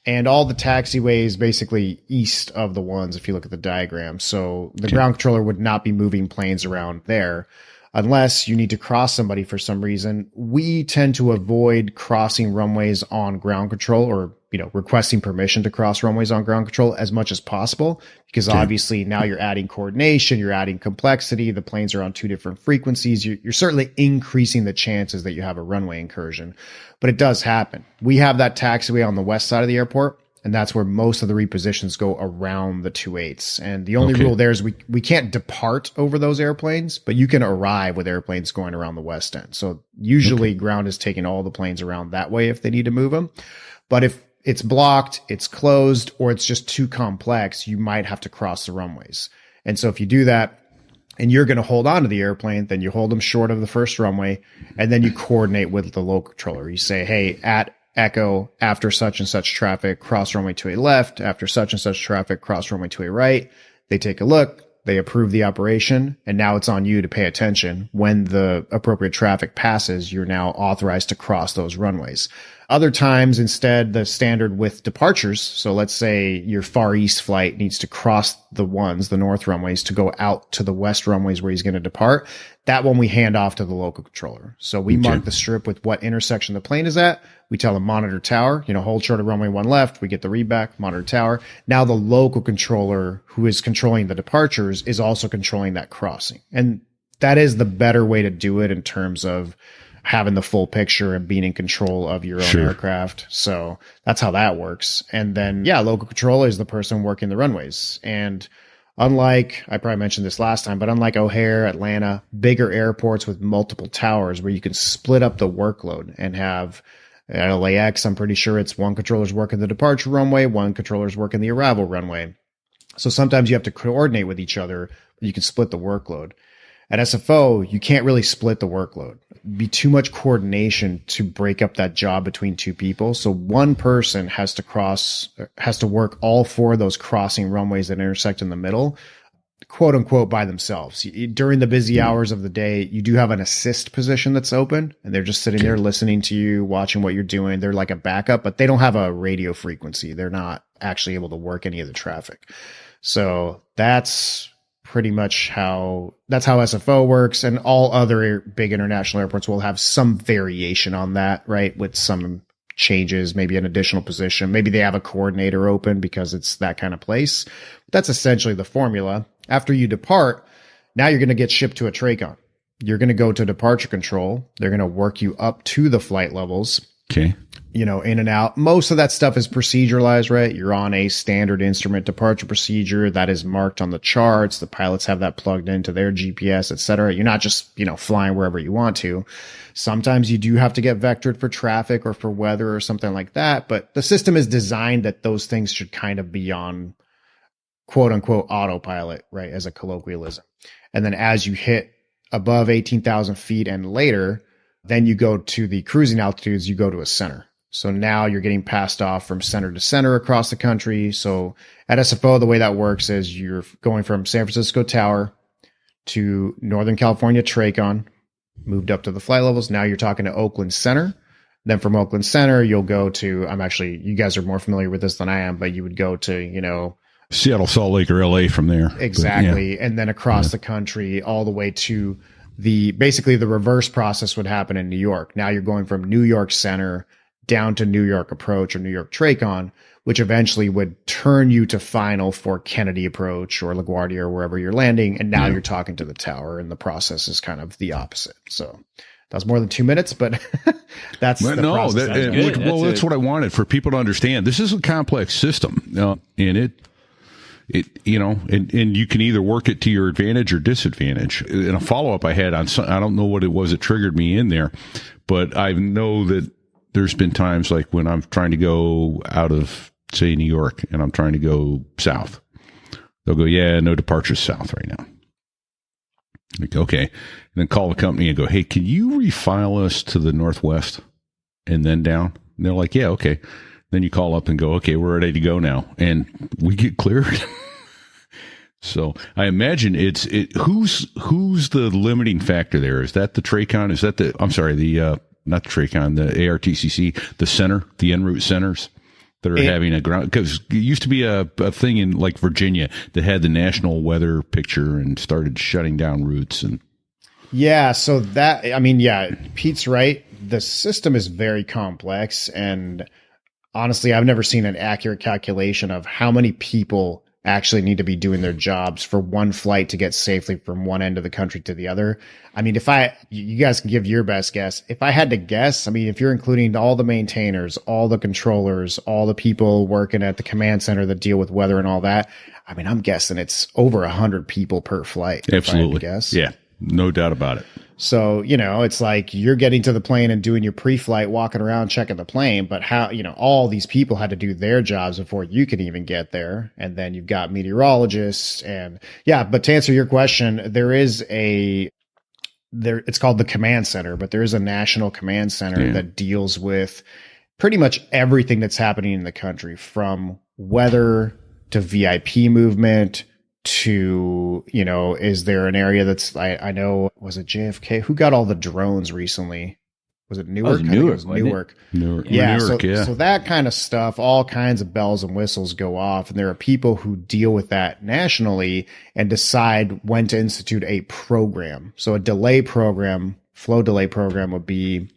and all the taxiways basically east of the ones, if you look at the diagram. So the ground controller would not be moving planes around there unless you need to cross somebody for some reason. We tend to avoid crossing runways on ground control or, requesting permission to cross runways on ground control as much as possible, because obviously now you're adding coordination, you're adding complexity. The planes are on 2 different frequencies. You're certainly increasing the chances that you have a runway incursion, but it does happen. We have that taxiway on the west side of the airport, and that's where most of the repositions go around the 2.8s. And the only rule there is we can't depart over those airplanes, but you can arrive with airplanes going around the west end. So usually ground is taking all the planes around that way if they need to move them. But if it's blocked, it's closed, or it's just too complex, you might have to cross the runways. And so if you do that and you're going to hold on to the airplane, then you hold them short of the first runway, and then you coordinate with the local controller. You say, hey, at Echo, after such and such traffic, cross runway to a left. After such and such traffic, cross runway to a right. They take a look, they approve the operation, and now it's on you to pay attention. When the appropriate traffic passes, you're now authorized to cross those runways. Other times, instead, the standard with departures. So let's say your Far East flight needs to cross the north runways to go out to the west runways where he's going to depart. That one we hand off to the local controller. So we mark the strip with what intersection the plane is at. We tell him monitor tower, hold short of runway 1 left. We get the read back, monitor tower. Now the local controller who is controlling the departures is also controlling that crossing. And that is the better way to do it in terms of having the full picture and being in control of your own aircraft. So that's how that works. And then, local controller is the person working the runways. And unlike, I probably mentioned this last time, but unlike O'Hare, Atlanta, bigger airports with multiple towers where you can split up the workload and have at LAX, I'm pretty sure it's one controller's working the departure runway, one controller's working the arrival runway. So sometimes you have to coordinate with each other, but you can split the workload. At SFO, you can't really split the workload. It'd be too much coordination to break up that job between two people. So one person has to work all 4 of those crossing runways that intersect in the middle, quote unquote, by themselves. During the busy hours of the day, you do have an assist position that's open, and they're just sitting there listening to you, watching what you're doing. They're like a backup, but they don't have a radio frequency. They're not actually able to work any of the traffic. So that's pretty much that's how SFO works, and all other big international airports will have some variation on that, right? With some changes, maybe an additional position. Maybe they have a coordinator open because it's that kind of place. That's essentially the formula. After you depart, now you're going to get shipped to a TRACON. You're going to go to departure control. They're going to work you up to the flight levels. Okay. In and out. Most of that stuff is proceduralized, right? You're on a standard instrument departure procedure that is marked on the charts. The pilots have that plugged into their GPS, et cetera. You're not just, flying wherever you want to. Sometimes you do have to get vectored for traffic or for weather or something like that. But the system is designed that those things should kind of be on quote unquote autopilot, right? As a colloquialism. And then as you hit above 18,000 feet and later, then you go to the cruising altitudes, you go to a center. So now you're getting passed off from center to center across the country. So at SFO, the way that works is you're going from San Francisco Tower to Northern California TRACON, moved up to the flight levels. Now you're talking to Oakland Center. Then from Oakland Center, you'll go to, you guys are more familiar with this than I am, but you would go to, Seattle, Salt Lake, or LA from there. Exactly. And then across the country, all the way to basically the reverse process would happen in New York. Now you're going from New York Center down to New York Approach or New York TRACON, which eventually would turn you to final for Kennedy Approach or LaGuardia or wherever you're landing. And now you're talking to the tower, and the process is kind of the opposite. So that was more than 2 minutes, but that's the process. That's what I wanted for people to understand. This is a complex system, and it you can either work it to your advantage or disadvantage. In a follow-up I had on, I don't know what it was that triggered me in there, but I know that there's been times like when I'm trying to go out of, say, New York, and I'm trying to go south. They'll go, no departures south right now. Like, okay. And then call the company and go, hey, can you refile us to the northwest and then down? And they're like, yeah, okay. Then you call up and go, okay, we're ready to go now. And we get cleared. So I imagine who's the limiting factor there? Is that the TRACON? Is that not the TRACON, the ARTCC, the center, the en route centers that are having a ground? Because it used to be a thing in like Virginia that had the national weather picture and started shutting down routes. And so Pete's right. The system is very complex, and honestly, I've never seen an accurate calculation of how many people actually need to be doing their jobs for one flight to get safely from one end of the country to the other. I mean, you guys can give your best guess. If I had to guess, if you're including all the maintainers, all the controllers, all the people working at the command center that deal with weather and all that, I'm guessing it's over 100 people per flight. Absolutely. If I had to guess. Yeah, no doubt about it. So, it's like you're getting to the plane and doing your pre-flight, walking around, checking the plane. But how, all these people had to do their jobs before you could even get there. And then you've got meteorologists but to answer your question, it's called the command center, but there is a national command center that deals with pretty much everything that's happening in the country, from weather to VIP movement to, is there an area that's, I know, was it JFK? Who got all the drones recently? Was it Oh, Newark? it was I think it Newark, was wasn't it? Newark. Newark, So that kind of stuff, all kinds of bells and whistles go off, and there are people who deal with that nationally and decide when to institute a program. So a delay program, flow delay program would be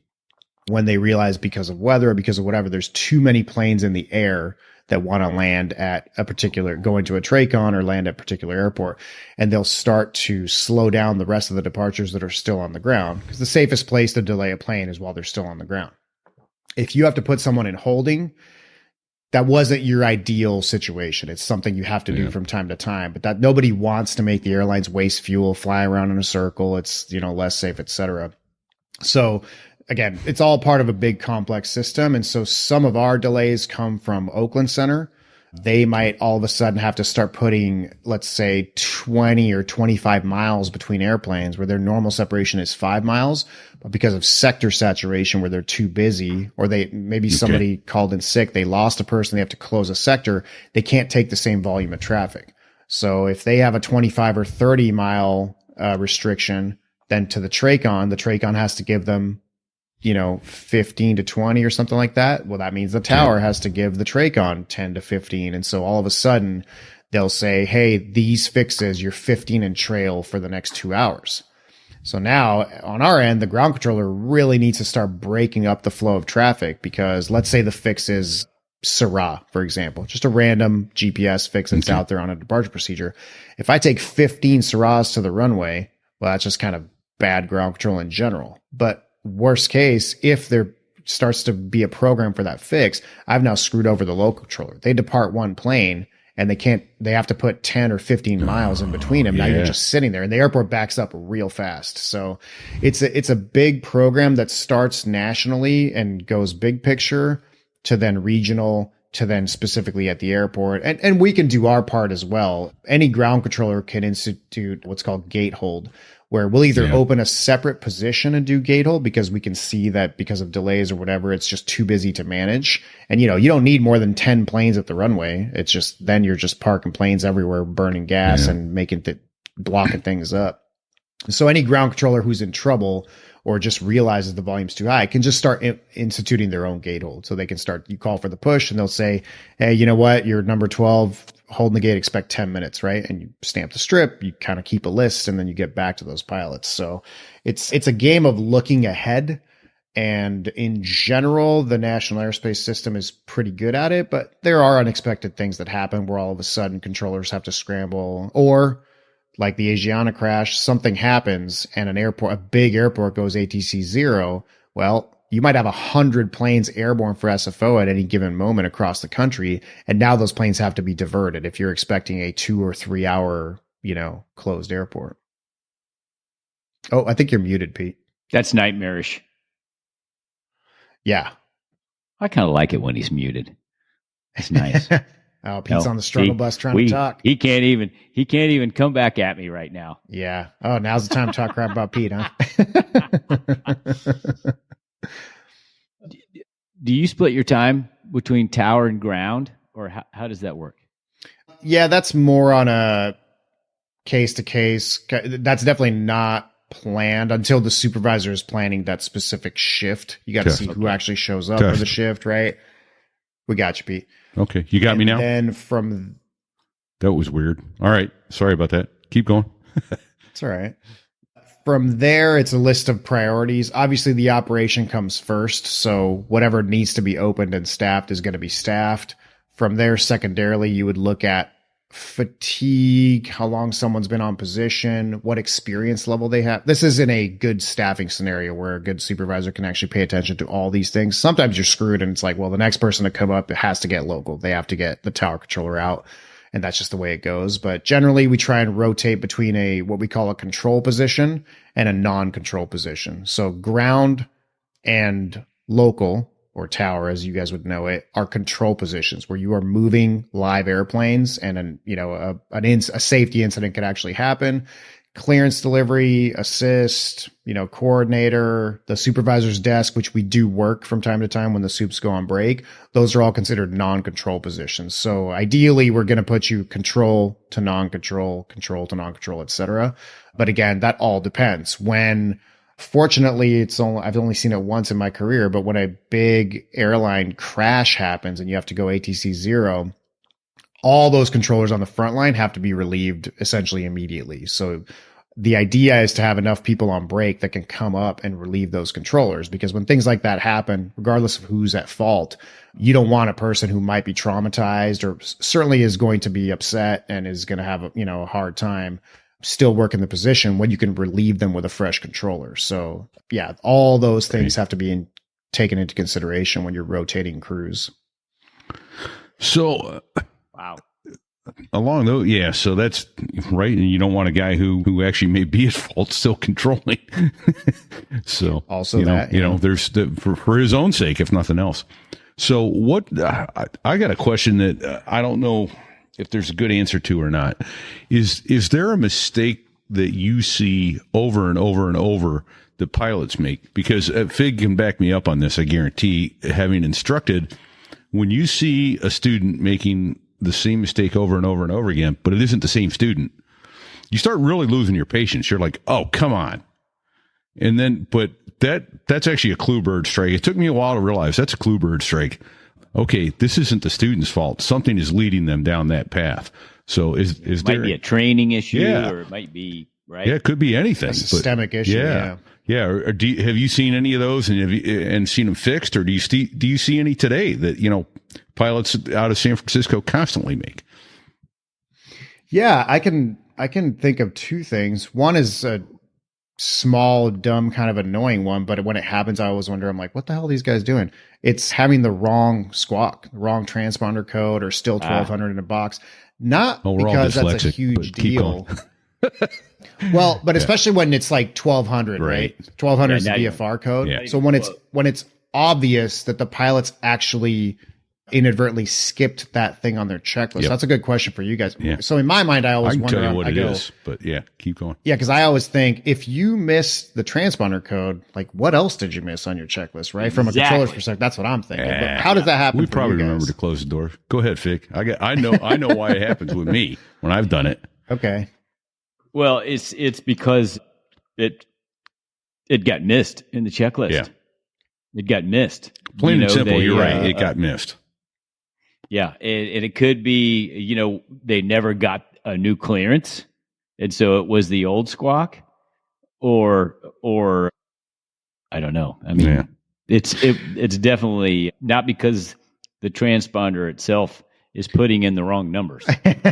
when they realize because of weather or because of whatever, there's too many planes in the air that want to land at a particular, go into a TRACON or land at a particular airport. And they'll start to slow down the rest of the departures that are still on the ground, because the safest place to delay a plane is while they're still on the ground. If you have to put someone in holding, that wasn't your ideal situation. It's something you have to do from time to time, but that nobody wants to make the airlines waste fuel, fly around in a circle. It's, less safe, et cetera. So again, it's all part of a big complex system. And so some of our delays come from Oakland Center. They might all of a sudden have to start putting, let's say, 20 or 25 miles between airplanes where their normal separation is 5 miles. But because of sector saturation where they're too busy, or somebody called in sick, they lost a person, they have to close a sector, they can't take the same volume of traffic. So if they have a 25 or 30 mile restriction, then to the TRACON has to give them 15 to 20 or something like that. Well, that means the tower has to give the TRACON 10 to 15. And so all of a sudden they'll say, hey, these fixes, you're 15 in trail for the next 2 hours. So now on our end, the ground controller really needs to start breaking up the flow of traffic, because let's say the fix is Syrah, for example, just a random GPS fix that's out there on a departure procedure. If I take 15 Syrahs to the runway, well, that's just kind of bad ground control in general. But worst case, if there starts to be a program for that fix, I've now screwed over the local controller. They depart one plane and they have to put 10 or 15 miles in between them. Now you're just sitting there and the airport backs up real fast. So it's a big program that starts nationally and goes big picture to then regional to then specifically at the airport. And we can do our part as well. Any ground controller can institute what's called gate hold, where we'll either open a separate position and do gate hold because we can see that because of delays or whatever, it's just too busy to manage. And, you don't need more than 10 planes at the runway. It's just, then you're just parking planes everywhere, burning gas and blocking things up. So any ground controller who's in trouble or just realizes the volume's too high can just start instituting their own gate hold. So they can start, you call for the push and they'll say, hey, you know what? You're number 12 holding the gate, expect 10 minutes, right? And you stamp the strip, you kind of keep a list, and then you get back to those pilots. So it's a game of looking ahead. And in general, the National Airspace System is pretty good at it, but there are unexpected things that happen where all of a sudden controllers have to scramble, or like the Asiana crash, something happens and a big airport goes ATC 0. Well, you might have 100 planes airborne for SFO at any given moment across the country. And now those planes have to be diverted if you're expecting a 2 or 3 hour, closed airport. Oh, I think you're muted, Pete. That's nightmarish. Yeah. I kind of like it when he's muted. It's nice. Oh, Pete's on the struggle bus trying to talk. He can't even come back at me right now. Yeah. Oh, now's the time to talk crap about Pete, huh? Do you split your time between tower and ground, or how does that work? Yeah, that's more on a case to case. That's definitely not planned until the supervisor is planning that specific shift. You got to see who actually shows up for the shift, right? We got you, Pete. Okay, you got me now? And that was weird. All right, sorry about that. Keep going. It's all right. From there, it's a list of priorities. Obviously, the operation comes first, so whatever needs to be opened and staffed is going to be staffed. From there, secondarily, you would look at fatigue, how long someone's been on position, what experience level they have. This is in a good staffing scenario where a good supervisor can actually pay attention to all these things. Sometimes you're screwed and it's like, well, the next person to come up, it has to get local. They have to get the tower controller out. And that's just the way it goes. But generally, we try and rotate between what we call a control position and a non-control position. So ground and local, or tower, as you guys would know it, are control positions where you are moving live airplanes, and a safety incident could actually happen. Clearance delivery, assist, coordinator, the supervisor's desk, which we do work from time to time when the soups go on break. Those are all considered non-control positions. So ideally, we're going to put you control to non-control, control to non-control, etc. But again, that all depends. When Fortunately, I've only seen it once in my career, but when a big airline crash happens and you have to go ATC 0, all those controllers on the front line have to be relieved essentially immediately. So the idea is to have enough people on break that can come up and relieve those controllers, because when things like that happen, regardless of who's at fault, you don't want a person who might be traumatized or certainly is going to be upset and is going to have a hard time still work in the position when you can relieve them with a fresh controller. So yeah, all those things have to be taken into consideration when you're rotating crews. So, wow. Along those, yeah, so that's right. And you don't want a guy who actually may be at fault still controlling. So also there's for his own sake, if nothing else. So what, I got a question that I don't know if there's a good answer to or not. Is there a mistake that you see over and over and over that pilots make? Because Fig can back me up on this, I guarantee, having instructed, when you see a student making the same mistake over and over and over again, but it isn't the same student, you start really losing your patience. You're like, oh, come on. And then, but that's actually a clue bird strike. It took me a while to realize that's a clue bird strike. Okay, this isn't the student's fault. Something is leading them down that path. So is there might be a training issue, or it might be right. Yeah, it could be anything. A systemic issue. Yeah. Or have you seen any of those and seen them fixed, or do you see any today that pilots out of San Francisco constantly make? Yeah, I can think of two things. One is a small, dumb, kind of annoying one, but when it happens, I always wonder, I'm like, what the hell are these guys doing? It's having the wrong squawk, the wrong transponder code, or still 1200 in a box. Not because that's a huge deal. Well, but especially when it's like 1200, right? 1200 is the VFR code. Yeah. So when it's obvious that the pilots actually inadvertently skipped that thing on their checklist. Yep. That's a good question for you guys. Yeah. So in my mind, I always can wonder tell you what it is, but yeah, keep going. Yeah, because I always think, if you miss the transponder code, like, what else did you miss on your checklist, right? From a controller's perspective, that's what I'm thinking. But how does that happen? We for probably you guys? remember to close the door. Go ahead, Fig. I know why it happens with me when I've done it. Okay. Well, it's because it got missed in the checklist. Yeah. It got missed. Plain and simple, you're right. It got missed. Yeah, and it could be, they never got a new clearance, and so it was the old squawk, or I don't know. I mean, it's definitely not because the transponder itself is putting in the wrong numbers.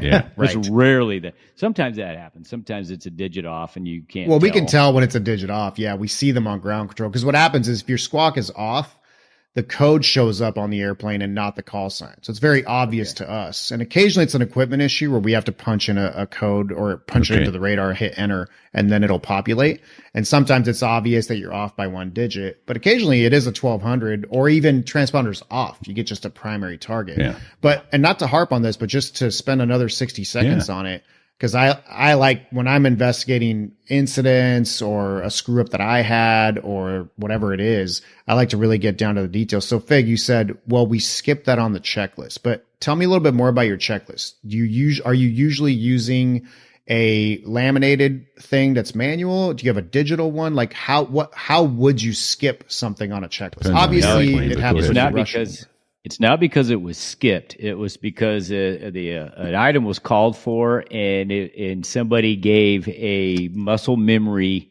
Yeah, right. It's rarely that. Sometimes that happens. Sometimes it's a digit off, and you can't. Well, we can tell when it's a digit off. Yeah, we see them on ground control, because what happens is if your squawk is off, the code shows up on the airplane and not the call sign. So it's very obvious to us. And occasionally it's an equipment issue where we have to punch in a code or punch it into the radar, hit enter, and then it'll populate. And sometimes it's obvious that you're off by one digit, but occasionally it is a 1200, or even transponder's off. You get just a primary target. Yeah. And not to harp on this, but just to spend another 60 seconds on it. Because I like, when I'm investigating incidents or a screw up that I had or whatever it is, I like to really get down to the details. So Fig, you said, well, we skipped that on the checklist, but tell me a little bit more about your checklist. Are you usually using a laminated thing that's manual? Do you have a digital one? Like how would you skip something on a checklist? Obviously it happens. It's not because it was skipped. It was because an item was called for, and somebody gave a muscle memory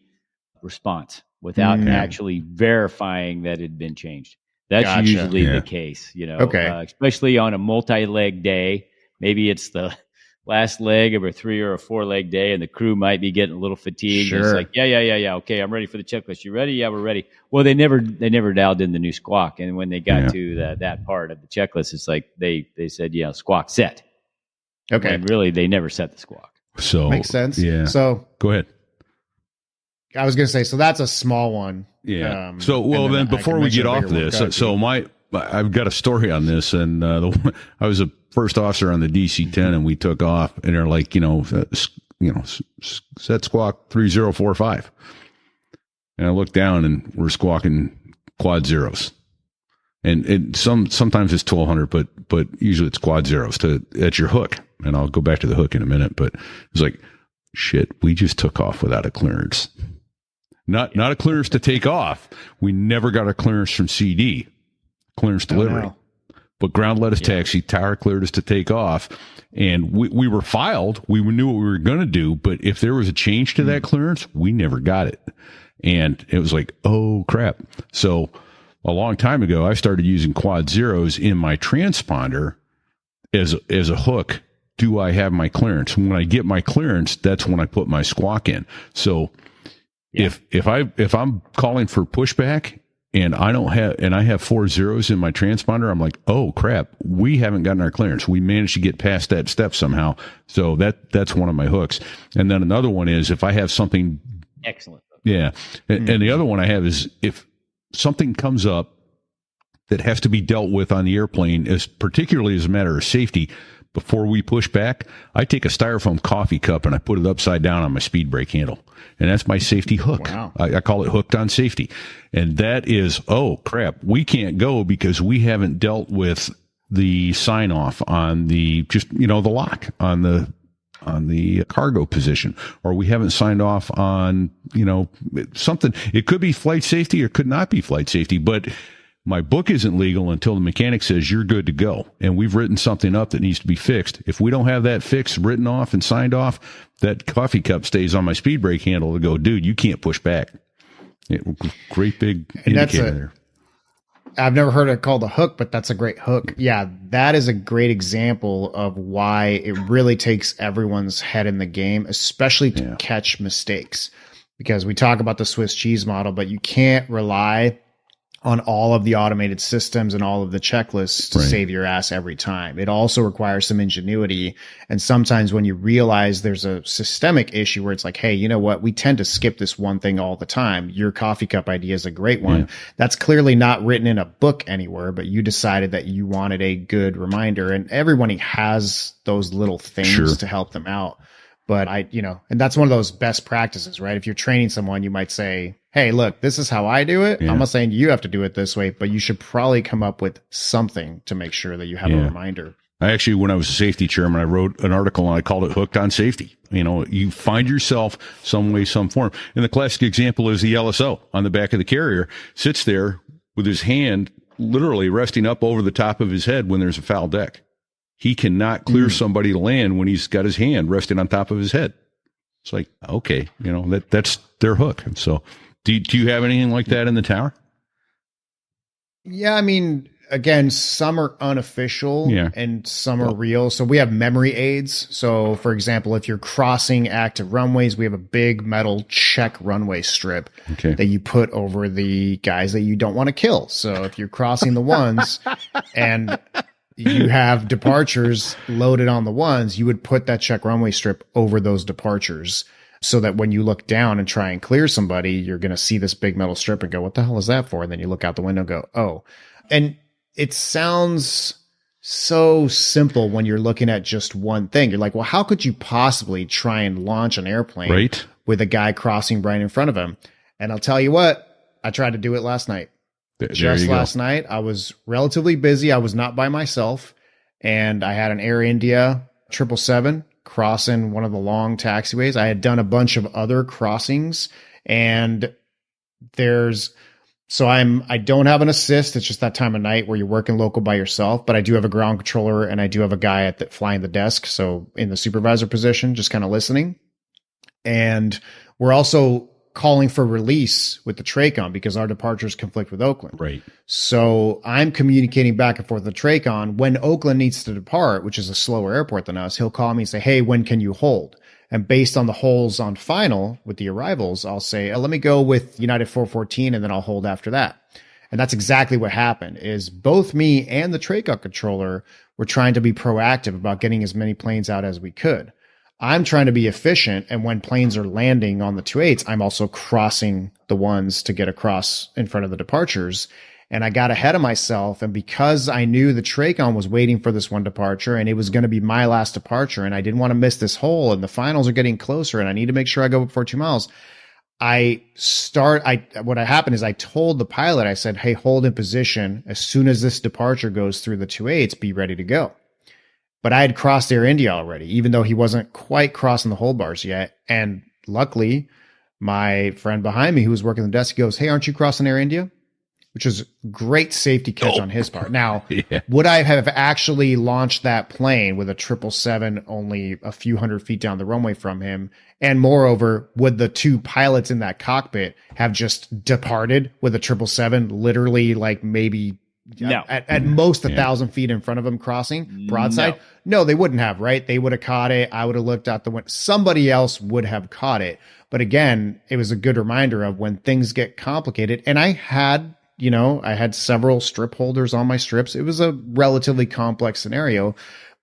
response without actually verifying that it had been changed. That's usually the case, especially on a multi-leg day. Maybe it's the last leg of a 3 or a 4 leg day, and the crew might be getting a little fatigued. Sure. It's like, yeah. Okay, I'm ready for the checklist. You ready? Yeah, we're ready. Well, they never dialed in the new squawk, and when they got to that part of the checklist, it's like they said, squawk set. Okay. And really, they never set the squawk. So makes sense. Yeah. So go ahead. I was going to say, so that's a small one. Yeah. Then before we get off this, I've got a story on this, and I was a first officer on the DC-10, and we took off, and they're like, set squawk 3045, and I look down, and we're squawking quad zeros, and sometimes it's 1200, but usually it's quad zeros at your hook, and I'll go back to the hook in a minute, but it's like, shit, we just took off without a clearance. Not a clearance to take off. We never got a clearance from CD, clearance delivery. no. But ground let us taxi, tower cleared us to take off. And we were filed. We knew what we were going to do. But if there was a change to that clearance, we never got it. And it was like, oh, crap. So a long time ago, I started using quad zeros in my transponder as a hook. Do I have my clearance? When I get my clearance, that's when I put my squawk in. So if I'm calling for pushback and I have 4 zeros in my transponder, I'm like, oh crap, we haven't gotten our clearance. We managed to get past that step somehow. So that's one of my hooks. And then another one is if I have something. Excellent. Yeah. And the other one I have is if something comes up that has to be dealt with on the airplane, particularly as a matter of safety, before we push back, I take a styrofoam coffee cup and I put it upside down on my speed brake handle. And that's my safety hook. Wow. I call it hooked on safety. And that is, oh crap, we can't go because we haven't dealt with the sign off on the lock on the cargo position, or we haven't signed off on, something. It could be flight safety or could not be flight safety, but my book isn't legal until the mechanic says you're good to go. And we've written something up that needs to be fixed. If we don't have that fixed, written off and signed off, that coffee cup stays on my speed brake handle to go, dude, you can't push back. Great big indicator there. I've never heard it called a hook, but that's a great hook. Yeah, that is a great example of why it really takes everyone's head in the game, especially to catch mistakes. Because we talk about the Swiss cheese model, but you can't rely on all of the automated systems and all of the checklists to save your ass every time. It also requires some ingenuity. And sometimes when you realize there's a systemic issue where it's like, hey, you know what? We tend to skip this one thing all the time. Your coffee cup idea is a great one. Yeah. That's clearly not written in a book anywhere, but you decided that you wanted a good reminder, and everyone has those little things to help them out. But and that's one of those best practices, right? If you're training someone, you might say, hey, look, this is how I do it. Yeah. I'm not saying you have to do it this way, but you should probably come up with something to make sure that you have a reminder. I actually, when I was a safety chairman, I wrote an article and I called it Hooked on Safety. You find yourself some way, some form. And the classic example is the LSO on the back of the carrier sits there with his hand literally resting up over the top of his head when there's a foul deck. He cannot clear somebody to land when he's got his hand resting on top of his head. It's like, okay, that's their hook. And so do you have anything like that in the tower? Yeah. I mean, again, some are unofficial and some are real. So we have memory aids. So for example, if you're crossing active runways, we have a big metal check runway strip that you put over the guys that you don't want to kill. So if you're crossing the ones and you have departures loaded on the ones, you would put that check runway strip over those departures so that when you look down and try and clear somebody, you're going to see this big metal strip and go, what the hell is that for? And then you look out the window and go, oh. And it sounds so simple when you're looking at just one thing. You're like, well, how could you possibly try and launch an airplane with a guy crossing right in front of him? And I'll tell you what, I tried to do it last night. Just last night, I was relatively busy. I was not by myself, and I had an Air India 777 crossing one of the long taxiways. I had done a bunch of other crossings, and I don't have an assist. It's just that time of night where you're working local by yourself, but I do have a ground controller and I do have a guy flying the desk. So in the supervisor position, just kind of listening. And we're also calling for release with the TRACON because our departures conflict with Oakland. Right. So I'm communicating back and forth with TRACON. When Oakland needs to depart, which is a slower airport than us, he'll call me and say, hey, when can you hold? And based on the holes on final with the arrivals, I'll say, let me go with United 414 and then I'll hold after that. And that's exactly what happened is both me and the TRACON controller were trying to be proactive about getting as many planes out as we could. I'm trying to be efficient. And when planes are landing on the 28s, I'm also crossing the ones to get across in front of the departures. And I got ahead of myself. And because I knew the TRACON was waiting for this one departure and it was going to be my last departure and I didn't want to miss this hole and the finals are getting closer and I need to make sure I go before 2 miles. What happened is I told the pilot, I said, hey, hold in position. As soon as this departure goes through the 28s, be ready to go. But I had crossed Air India already, even though he wasn't quite crossing the hold bars yet. And luckily, my friend behind me who was working the desk, he goes, "Hey, aren't you crossing Air India?" Which was great safety catch on his part. Now, would I have actually launched that plane with a 777 only a few hundred feet down the runway from him? And moreover, would the two pilots in that cockpit have just departed with a 777, literally like maybe at most 1,000 feet in front of them crossing broadside? No, they wouldn't have, right? They would have caught it. I would have looked out the window. Somebody else would have caught it. But again, it was a good reminder of when things get complicated. And I had several strip holders on my strips. It was a relatively complex scenario,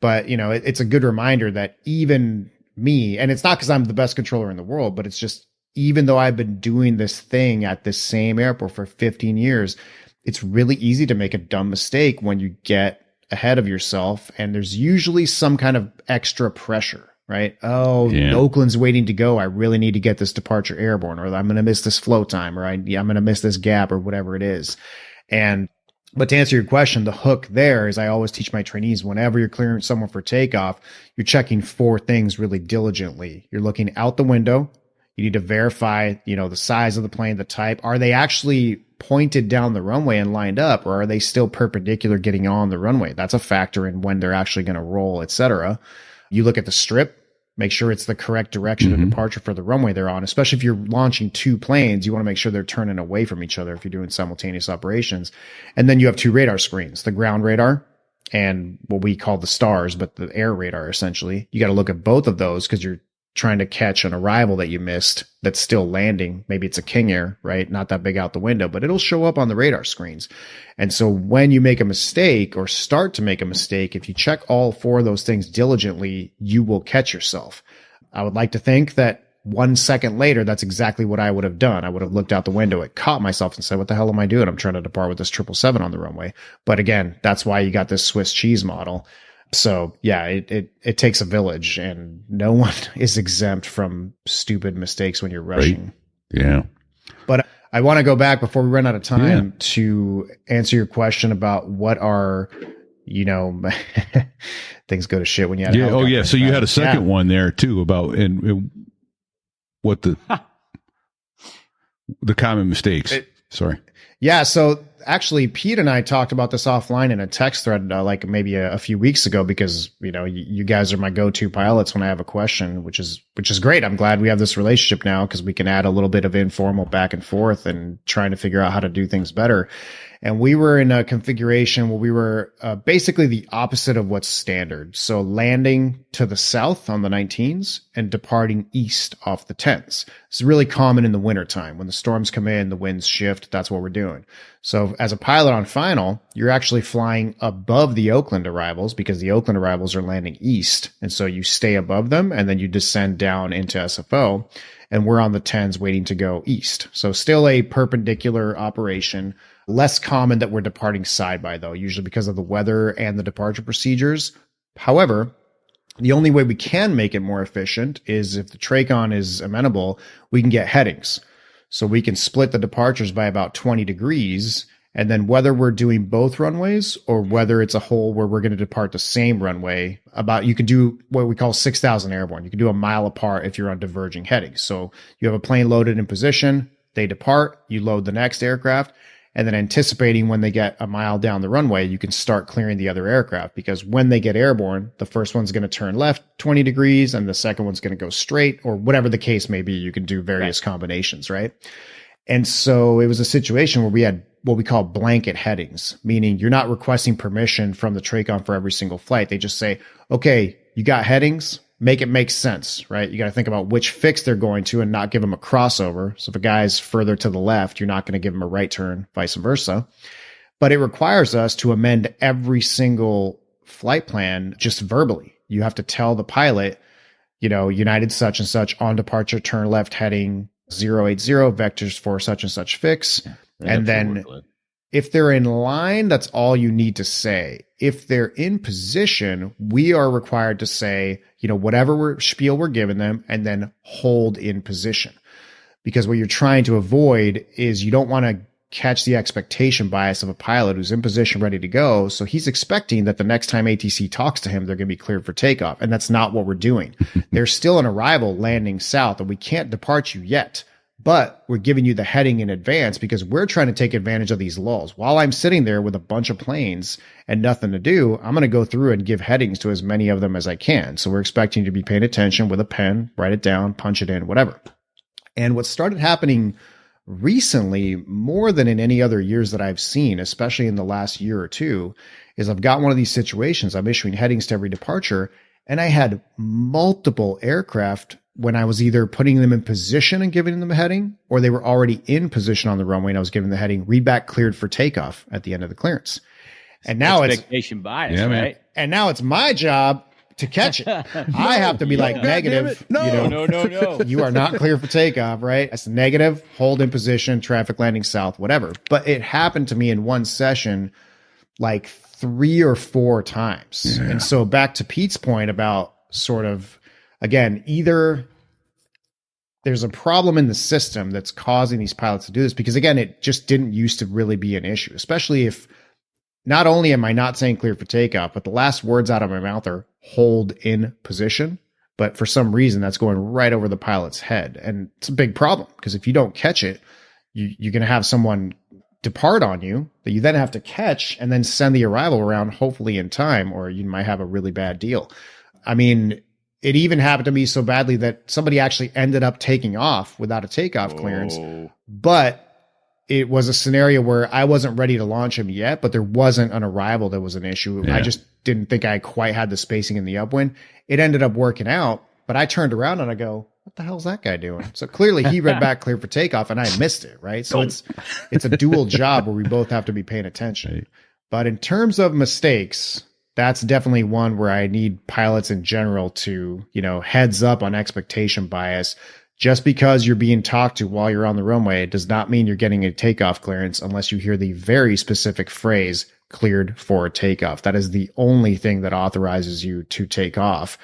but it's a good reminder that even me, and it's not because I'm the best controller in the world, but it's just, even though I've been doing this thing at this same airport for 15 years, it's really easy to make a dumb mistake when you get ahead of yourself. And there's usually some kind of extra pressure. Right? Oakland's waiting to go. I really need to get this departure airborne, or I'm going to miss this flow time, or I'm going to miss this gap, or whatever it is. But to answer your question, the hook there is I always teach my trainees, whenever you're clearing someone for takeoff, you're checking 4 things really diligently. You're looking out the window. You need to verify, the size of the plane, the type. Are they actually pointed down the runway and lined up, or are they still perpendicular getting on the runway? That's a factor in when they're actually going to roll, etc. You look at the strip. Make sure it's the correct direction of departure for the runway they're on, especially if you're launching 2 planes. You want to make sure they're turning away from each other if you're doing simultaneous operations. And then you have 2 radar screens, the ground radar and what we call the stars, but the air radar, essentially. You got to look at both of those because you're trying to catch an arrival that you missed that's still landing. Maybe it's a King Air, right? Not that big out the window, but it'll show up on the radar screens. And so when you make a mistake or start to make a mistake, if you check all 4 of those things diligently, you will catch yourself. I would like to think that 1 second later, that's exactly what I would have done. I would have looked out the window, it caught myself and said, "What the hell am I doing? I'm trying to depart with this 777 on the runway." But again, that's why you got this Swiss cheese model. So yeah, it takes a village, and no one is exempt from stupid mistakes when you're rushing. Right. Yeah. But I want to go back before we run out of time to answer your question about what are, things go to shit when you had a helicopter. Oh yeah. So you had a second one there too about and what the common mistakes. Sorry. Yeah. So actually, Pete and I talked about this offline in a text thread, like maybe a few weeks ago, because, you guys are my go-to pilots when I have a question, which is great. I'm glad we have this relationship now because we can add a little bit of informal back and forth and trying to figure out how to do things better. And we were in a configuration where we were basically the opposite of what's standard. So landing to the south on the 19s and departing east off the 10s. It's really common in the wintertime. When the storms come in, the winds shift. That's what we're doing. So as a pilot on final, you're actually flying above the Oakland arrivals because the Oakland arrivals are landing east. And so you stay above them and then you descend down into SFO. And we're on the 10s waiting to go east. So still a perpendicular operation. Less common that we're departing side by, though, usually because of the weather and the departure procedures. However, the only way we can make it more efficient is if the TRACON is amenable, we can get headings. So we can split the departures by about 20 degrees. And then whether we're doing both runways or whether it's a hole where we're going to depart the same runway, you can do what we call 6,000 airborne. You can do a mile apart if you're on diverging headings. So you have a plane loaded in position, they depart, you load the next aircraft. And then anticipating when they get a mile down the runway, you can start clearing the other aircraft, because when they get airborne, the first one's going to turn left 20 degrees and the second one's going to go straight, or whatever the case may be. You can do various combinations, right? And so it was a situation where we had what we call blanket headings, meaning you're not requesting permission from the TRACON for every single flight. They just say, okay, you got headings, make it make sense, right? You got to think about which fix they're going to and not give them a crossover. So if a guy's further to the left, you're not going to give him a right turn, vice versa. But it requires us to amend every single flight plan just verbally. You have to tell the pilot, United such and such on departure, turn left heading 080, vectors for such and such fix. Yeah, and then if they're in line, that's all you need to say. If they're in position, we are required to say, whatever spiel we're giving them and then hold in position. Because what you're trying to avoid is you don't want to catch the expectation bias of a pilot who's in position ready to go. So he's expecting that the next time ATC talks to him, they're going to be cleared for takeoff. And that's not what we're doing. There's still an arrival landing south and we can't depart you yet. but we're giving you the heading in advance because we're trying to take advantage of these lulls. While I'm sitting there with a bunch of planes and nothing to do, I'm going to go through and give headings to as many of them as I can. So we're expecting you to be paying attention with a pen, write it down, punch it in, whatever. And what started happening recently, more than in any other years that I've seen, especially in the last year or two, is I've got one of these situations. I'm issuing headings to every departure, and I had multiple aircraft when I was either putting them in position and giving them a heading, or they were already in position on the runway and I was giving the heading, read back cleared for takeoff at the end of the clearance. And now expectation bias, Yeah, man. right? and now it's my job to catch it. I have to be like negative. No. No. You are not clear for takeoff, right? It's negative, hold in position, traffic landing south, whatever. But it happened to me in one session like 3 or 4 times. Yeah. And so back to Pete's point about sort of, again, either there's a problem in the system that's causing these pilots to do this, because again, it just didn't used to really be an issue, especially if not only am I not saying clear for takeoff, but the last words out of my mouth are hold in position. But for some reason, that's going right over the pilot's head. And it's a big problem because if you don't catch it, you're going to have someone depart on you that you then have to catch and then send the arrival around, hopefully in time, or you might have a really bad deal. I mean, it even happened to me so badly that somebody actually ended up taking off without a takeoff clearance, but it was a scenario where I wasn't ready to launch him yet, but there wasn't an arrival that was an issue. Yeah. I just didn't think I quite had the spacing in the upwind. It ended up working out, but I turned around and I go, what the hell's that guy doing? So clearly he read back clear for takeoff and I missed it, right? So it's a dual job where we both have to be paying attention. Right. But in terms of mistakes, that's definitely one where I need pilots in general to, heads up on expectation bias. Just because you're being talked to while you're on the runway does not mean you're getting a takeoff clearance unless you hear the very specific phrase cleared for takeoff. That is the only thing that authorizes you to take off.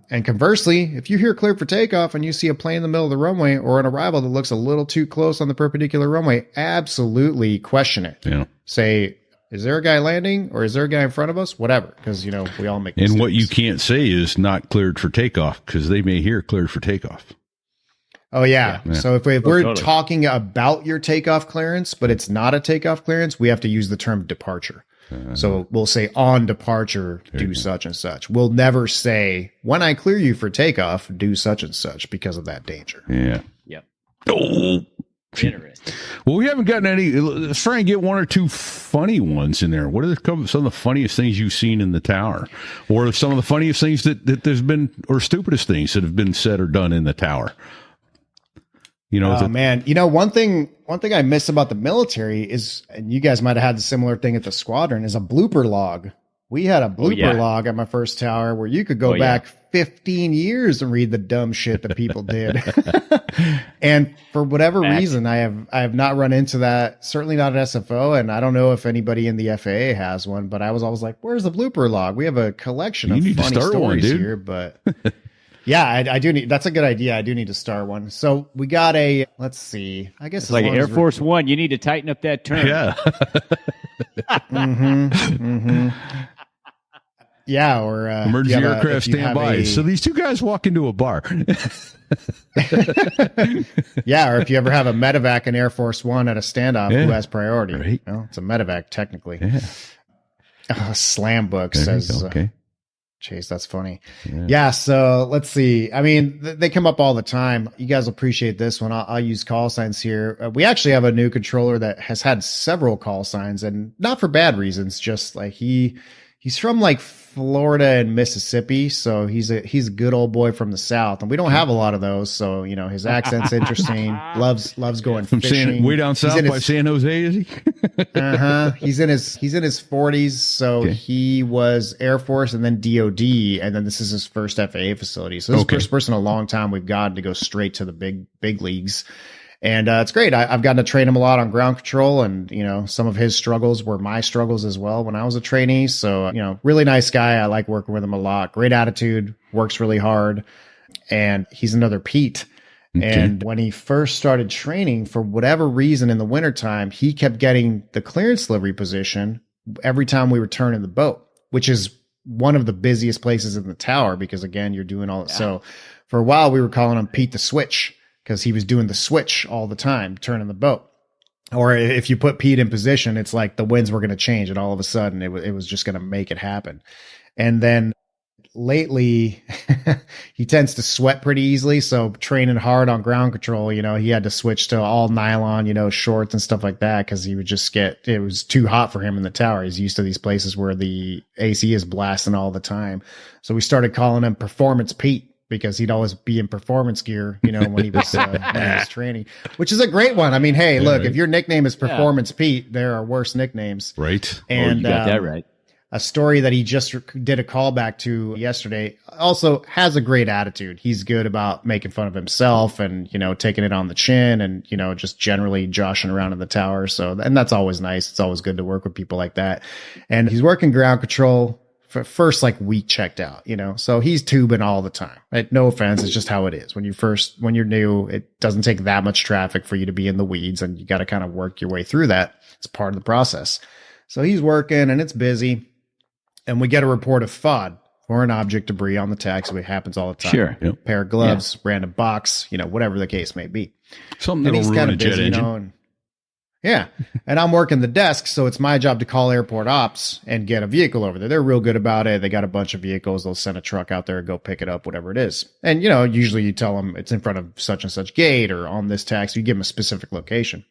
And conversely, if you hear cleared for takeoff and you see a plane in the middle of the runway or an arrival that looks a little too close on the perpendicular runway, absolutely question it. Yeah. Say, is there a guy landing or is there a guy in front of us? Whatever. Because, we all make mistakes. And what you can't say is not cleared for takeoff because they may hear cleared for takeoff. Oh, yeah. So if we're totally. talking about your takeoff clearance, but it's not a takeoff clearance, we have to use the term departure. So we'll say on departure, do such and such. We'll never say when I clear you for takeoff, do such and such because of that danger. Yeah. Yep. Oh. Interesting. Well, we haven't gotten any. Let's try and get one or two funny ones in there. What are some of the funniest things you've seen in the tower, or some of the funniest things that there's been, or stupidest things that have been said or done in the tower? Man, one thing I miss about the military is, and you guys might have had the similar thing at the squadron, is a blooper log. We had a blooper log at my first tower where you could go back 15 years and read the dumb shit that people did. And for whatever reason, I have not run into that, certainly not at SFO. And I don't know if anybody in the FAA has one, but I was always like, where's the blooper log? We have a collection of funny stories here, but yeah, I do need, that's a good idea. I do need to start one. So we got let's see, I guess It's like Air Force One. You need to tighten up that term. Yeah. Yeah, or emergency aircraft standby. So these two guys walk into a bar. Yeah, or if you ever have a medevac in Air Force One at a standoff, who has priority? Right. It's a medevac technically. Yeah. Slam book There says. okay. Chase, that's funny. Yeah. So let's see. I mean, they come up all the time. You guys will appreciate this one. I'll use call signs here. We actually have a new controller that has had several call signs, and not for bad reasons. Just like he's from like Florida and Mississippi, so he's a good old boy from the South, and we don't have a lot of those. So his accent's interesting. Loves going From fishing. way down south by San Jose, is he? He's in his 40s, so he was Air Force and then DOD, and then this is his first FAA facility. So this is the first person in a long time we've gotten to go straight to the big leagues. And it's great. I've gotten to train him a lot on ground control, and some of his struggles were my struggles as well when I was a trainee. So really nice guy. I like working with him a lot. Great attitude, works really hard, and he's another Pete. Okay. And when he first started training, for whatever reason in the wintertime, he kept getting the clearance delivery position every time we return in the boat, which is one of the busiest places in the tower because again, you're doing all that. So for a while we were calling him Pete the Switch, because he was doing the switch all the time, turning the boat. Or if you put Pete in position, it's like the winds were going to change, and all of a sudden it was just going to make it happen. And then lately, he tends to sweat pretty easily. So training hard on ground control, he had to switch to all nylon, shorts and stuff like that, because he would just it was too hot for him in the tower. He's used to these places where the AC is blasting all the time. So we started calling him Performance Pete, because he'd always be in performance gear, when he was training, which is a great one. I mean, hey, look, if your nickname is Performance Pete, there are worse nicknames. Right. And you got that right. A story that he just did a callback to yesterday also has a great attitude. He's good about making fun of himself and, taking it on the chin and, just generally joshing around in the tower. So, and that's always nice. It's always good to work with people like that. And he's working ground control for first week checked out, so he's tubing all the time. Right? No offense. It's just how it is. When you're new, it doesn't take that much traffic for you to be in the weeds, and you got to kind of work your way through that. It's part of the process. So he's working and it's busy, and we get a report of FOD, foreign object debris, on the taxiway. It happens all the time. Sure. Yep. Pair of gloves, random box, whatever the case may be. Something that'll ruin a jet engine. And I'm working the desk, so it's my job to call airport ops and get a vehicle over there. They're real good about it. They got a bunch of vehicles. They'll send a truck out there and go pick it up, whatever it is. And, usually you tell them it's in front of such and such gate or on this taxi. You give them a specific location.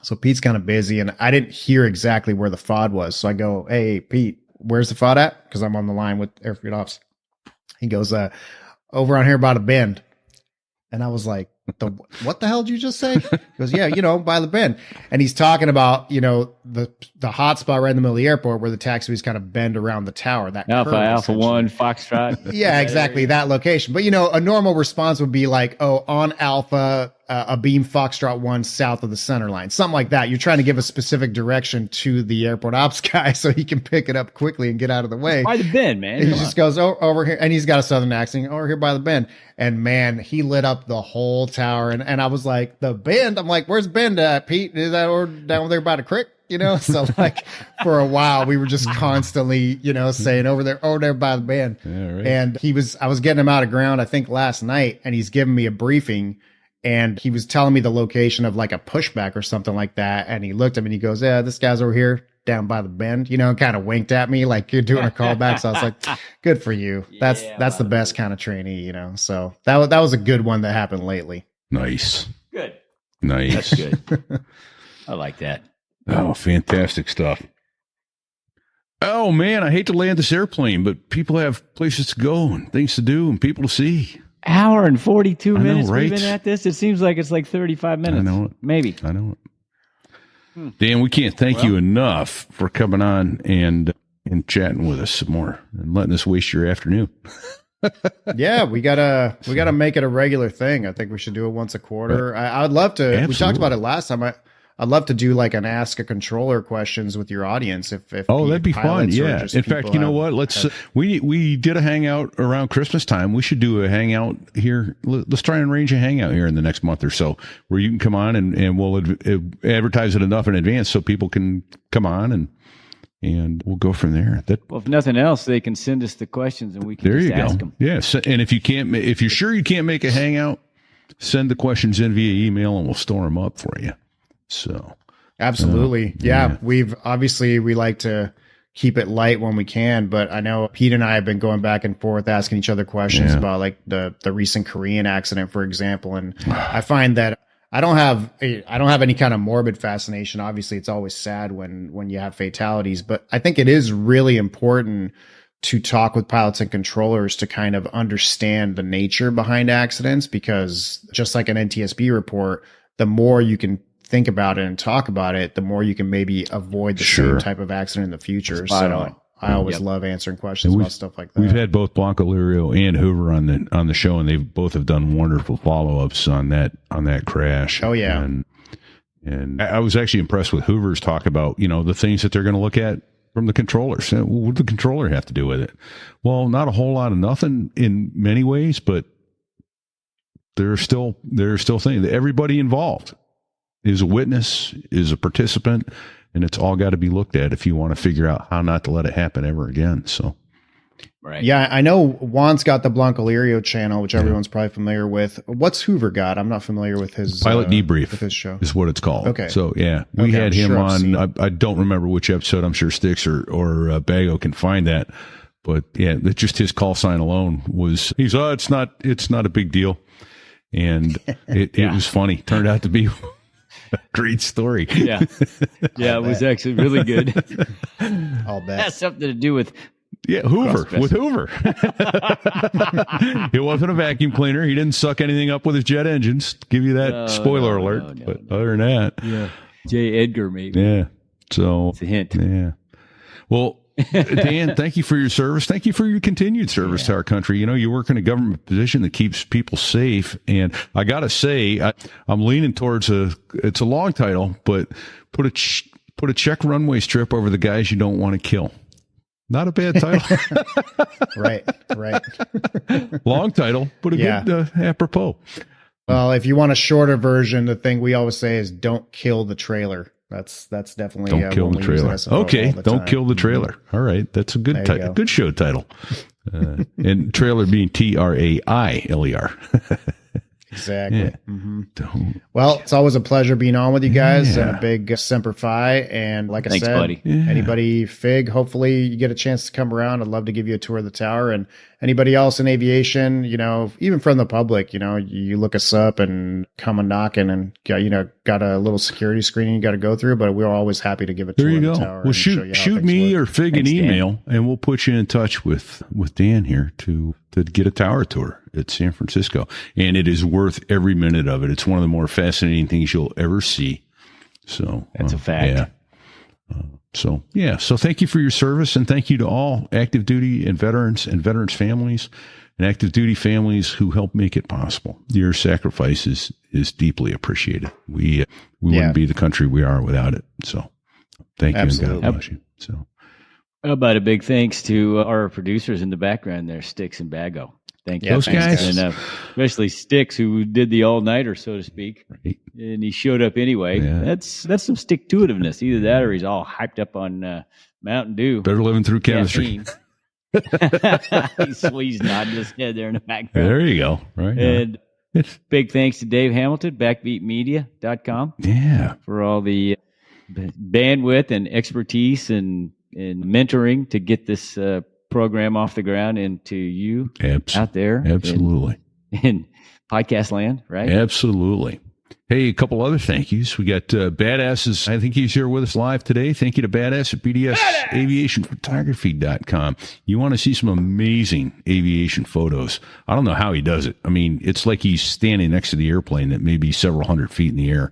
So Pete's kind of busy, and I didn't hear exactly where the FOD was. So I go, hey, Pete, where's the FOD at? Because I'm on the line with airfield ops. He goes, over on here by the bend. And I was like, what the hell did you just say? He goes, yeah, by the bend. And he's talking about, the hot spot right in the middle of the airport where the taxiways kind of bend around the tower. That Alpha 1, Foxtrot. Yeah, exactly. That location. But, a normal response would be like, oh, on Alpha, a beam Foxtrot 1 south of the center line. Something like that. You're trying to give a specific direction to the airport ops guy so he can pick it up quickly and get out of the way. By the bend, man. He just goes over here, and he's got a southern accent, over here by the bend. And man, he lit up the whole tower. And I was like, the bend? I'm like, where's Bend at, Pete? Is that over down there by the creek? So for a while we were just constantly, saying over there by the bend. Yeah, right. And I was getting him out of ground, I think last night, and he's giving me a briefing, and he was telling me the location of a pushback or something like that. And he looked at me and he goes, yeah, this guy's over here down by the bend, kind of winked at me like you're doing a callback. So I was like, good for you. That's the best kind of trainee, So that was a good one that happened lately. Nice. Good. Nice. That's good. I like that. Oh, fantastic stuff. Oh, man, I hate to land this airplane, but people have places to go and things to do and people to see. Hour and 42 minutes right? we've been at this. It seems like it's 35 minutes. I know it. Maybe. I know it. Dan, we can't thank you enough for coming on and chatting with us some more and letting us waste your afternoon. Yeah, we gotta make it a regular thing. I think we should do it once a quarter. I would love to. Absolutely. We talked about it last time. I'd love to do an ask a controller questions with your audience. If that'd be fun. Yeah. In fact, you know what? Let's we did a hangout around Christmas time. We should do a hangout here. Let's try and arrange a hangout here in the next month or so where you can come on and we'll advertise it enough in advance so people can come on and we'll go from there. Well, if nothing else, they can send us the questions and we can just ask them. Yes. And if you're sure you can't make a hangout, send the questions in via email and we'll store them up for you. So absolutely. Yeah. We like to keep it light when we can, but I know Pete and I have been going back and forth asking each other questions about the recent Korean accident, for example. And I find that I don't have any kind of morbid fascination. Obviously it's always sad when you have fatalities, but I think it is really important to talk with pilots and controllers to kind of understand the nature behind accidents, because just like an NTSB report, the more you can think about it and talk about it, the more you can maybe avoid the same type of accident in the future. I always love answering questions about stuff like that. We've had both Blanco Lirio and Hoover on the show, and they both have done wonderful follow-ups on that crash. Oh yeah. And I was actually impressed with Hoover's talk about, the things that they're going to look at from the controller. So what did the controller have to do with it? Well, not a whole lot of nothing in many ways, but there are still things that everybody involved is a witness, is a participant, and it's all got to be looked at if you want to figure out how not to let it happen ever again. So Right. Yeah, I know Juan's got the Blanco Lirio channel, which everyone's probably familiar with. What's Hoover got? I'm not familiar with his Pilot Debrief with his show. is what it's called. Okay. So yeah, we had I'm him sure I've on. seen it. I don't remember which episode. I'm sure Sticks or Bago can find that. But yeah, just his call sign alone was it's not a big deal, and it was funny. Turned out to be a great story. Yeah. Yeah, it was actually really good. I'll bet. Has something to do with Hoover Cross-dressing. with Hoover. It wasn't a vacuum cleaner. He didn't suck anything up with his jet engines. Give you that spoiler alert. But other than that, J. Edgar, maybe. yeah. So It's a hint. yeah. Well, Dan, thank you for your service. Thank you for your continued service to our country. You know, you work in a government position that keeps people safe. And I got to say, I'm leaning towards it's a long title, but put a check runway strip over the guys you don't want to kill. Not a bad title. Right. Long title, but a good apropos. Well, if you want a shorter version, the thing we always say is don't kill the trailer. That's definitely Don't kill one the we use trailer. at SFO all Okay, the don't time. kill the trailer. All right, that's a good There you title. go. Good show title. And trailer being TRAILER. Exactly. Yeah. Don't. Well, it's always a pleasure being on with you guys, and a big Semper Fi. And like I Thanks, said, buddy. Yeah. anybody Fig, hopefully you get a chance to come around. I'd love to give you a tour of the tower. And anybody else in aviation, you know, even from the public, you know, you look us up and come a knocking, and got a little security screening you got to go through. But we're always happy to give a tour There you of the go. tower. Well, and show you how shoot things me work. or Fig an Thanks, Dan. email, and we'll put you in touch with Dan here to get a tower tour at San Francisco. And it is worth every minute of it. It's one of the more fascinating things you'll ever see. So That's a fact. Yeah. So thank you for your service, and thank you to all active duty and veterans families and active duty families who help make it possible. Your sacrifice is deeply appreciated. We wouldn't be the country we are without it. So thank you, Absolutely. and God bless you. So. How about a big thanks to our producers in the background there, Sticks and Bago. Thank you. Yeah, Those thanks, guys. And especially Sticks, who did the all-nighter, so to speak. Right. And he showed up anyway. Yeah. That's some stick-to-itiveness. Either that or he's all hyped up on Mountain Dew. Better living through chemistry. He's nodding his head there in the background. There you go. Right. And big thanks to Dave Hamilton, backbeatmedia.com, Yeah. for all the bandwidth and expertise and mentoring to get this program off the ground and to you out there Absolutely. in podcast land, right? Absolutely. Hey, a couple other thank yous. We got Badasses. I think he's here with us live today. Thank you to Badass at BDSAviationPhotography.com. You want to see some amazing aviation photos. I don't know how he does it. I mean, it's like he's standing next to the airplane that may be several hundred feet in the air.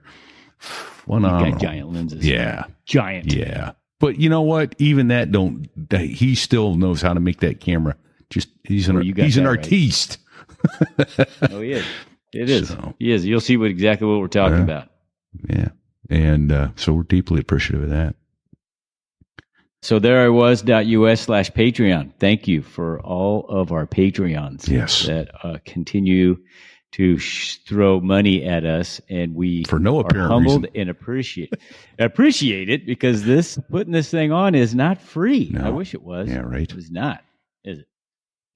Phenomenal. He's got giant lenses. Yeah. Giant. Yeah. But you know what? Even that he still knows how to make that camera. He's an that right. artiste. Oh, he is. It is. So- He is. You'll see exactly what we're talking about. Yeah. And so we're deeply appreciative of that. So there I was.us/Patreon. Thank you for all of our Patreons that continue to throw money at us, and we For no are apparent humbled reason. and appreciate it, because putting this thing on is not free. No. I wish it was. Yeah, right. It was not, is it?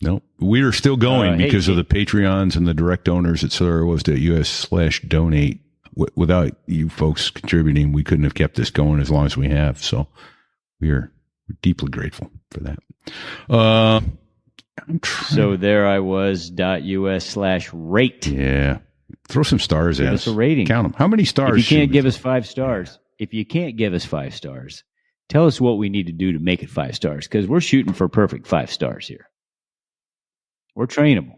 No, we are still going Hey, because of the Patreons and the direct donors at SolarWars.us/donate. Without you folks contributing, we couldn't have kept this going as long as we have. So we're deeply grateful for that. So there I was.us/rate. Yeah. Throw some stars Give at us a rating. Count them. How many stars? If you can't should we give throw? us 5 stars, tell us what we need to do to make it 5 stars, because we're shooting for perfect 5 stars here. We're trainable.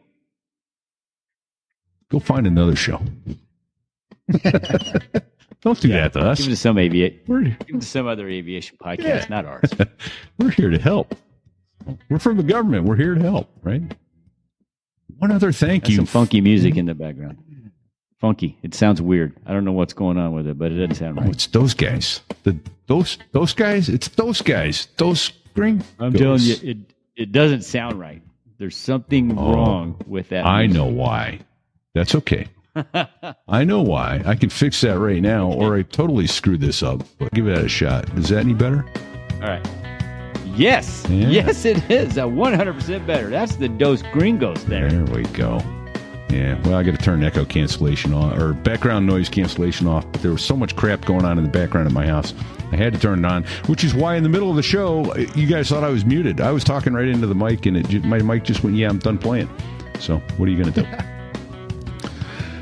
Go find another show. Don't do that to us. Give it to some other aviation podcast, not ours. We're here to help. We're from the government. We're here to help, right? One other thank That's you. some funky music in the background. Funky. It sounds weird. I don't know what's going on with it, but it doesn't sound Oh, right. it's those guys. Those guys. It's those guys. Those green. I'm telling you, it doesn't sound right. There's something wrong with that. I music. know why. That's okay. I know why. I can fix that right now, or I totally screwed this up. But give that a shot. Is that any better? All right. Yes. Yeah. Yes, it is. 100% better. That's the Dos Gringos there. There we go. Yeah, well, I got to turn echo cancellation off, or background noise cancellation off, but there was so much crap going on in the background of my house. I had to turn it on, which is why in the middle of the show, you guys thought I was muted. I was talking right into the mic, and my mic just went, yeah, I'm done playing. So what are you going to do?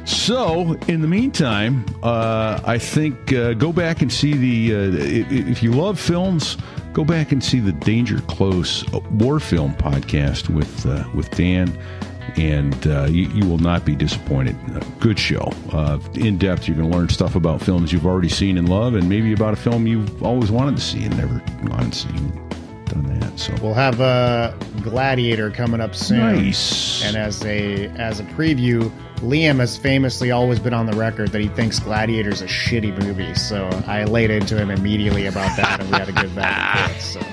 So, in the meantime, I think go back and see if you love films, go back and see the Danger Close war film podcast with Dan, and you will not be disappointed. Good show. In depth, you're going to learn stuff about films you've already seen and love, and maybe about a film you've always wanted to see and never gone to see. Done that. So we'll have Gladiator coming up soon. Nice. And as a preview, Liam has famously always been on the record that he thinks Gladiator's a shitty movie. So I laid into him immediately about that, and we had a good back and forth.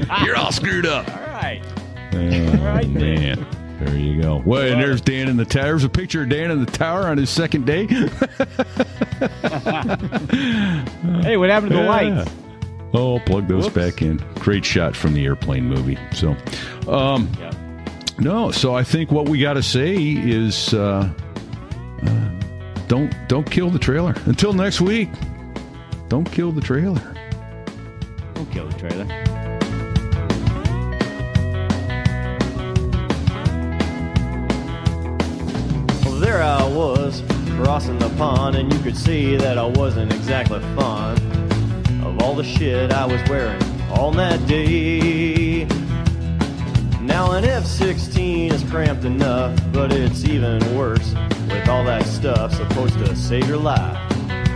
So you're all screwed up. All right. Oh, right, man. There you go. Well, and there's Dan in the tower. There's a picture of Dan in the tower on his second day. Hey, what happened to the lights? Oh, I'll plug those back in. Great shot from the airplane movie. So, no. So I think what we got to say is, don't kill the trailer. Until next week, don't kill the trailer. Don't kill the trailer. Well, there I was, crossing the pond, and you could see that I wasn't exactly fond of all the shit I was wearing on that day. Now an F-16 is cramped enough, but it's even worse with all that stuff supposed to save your life.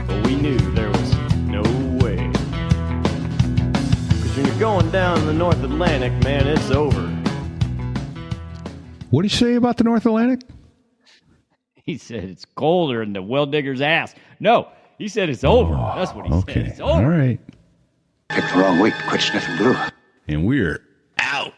But we knew there was no way. 'Cause when you're going down the North Atlantic, man, it's over. What do you say about the North Atlantic? He said it's colder than the well digger's ass. No, he said it's over. That's what he said. It's over. All right. Picked the wrong week. Quit sniffing glue. And we're out.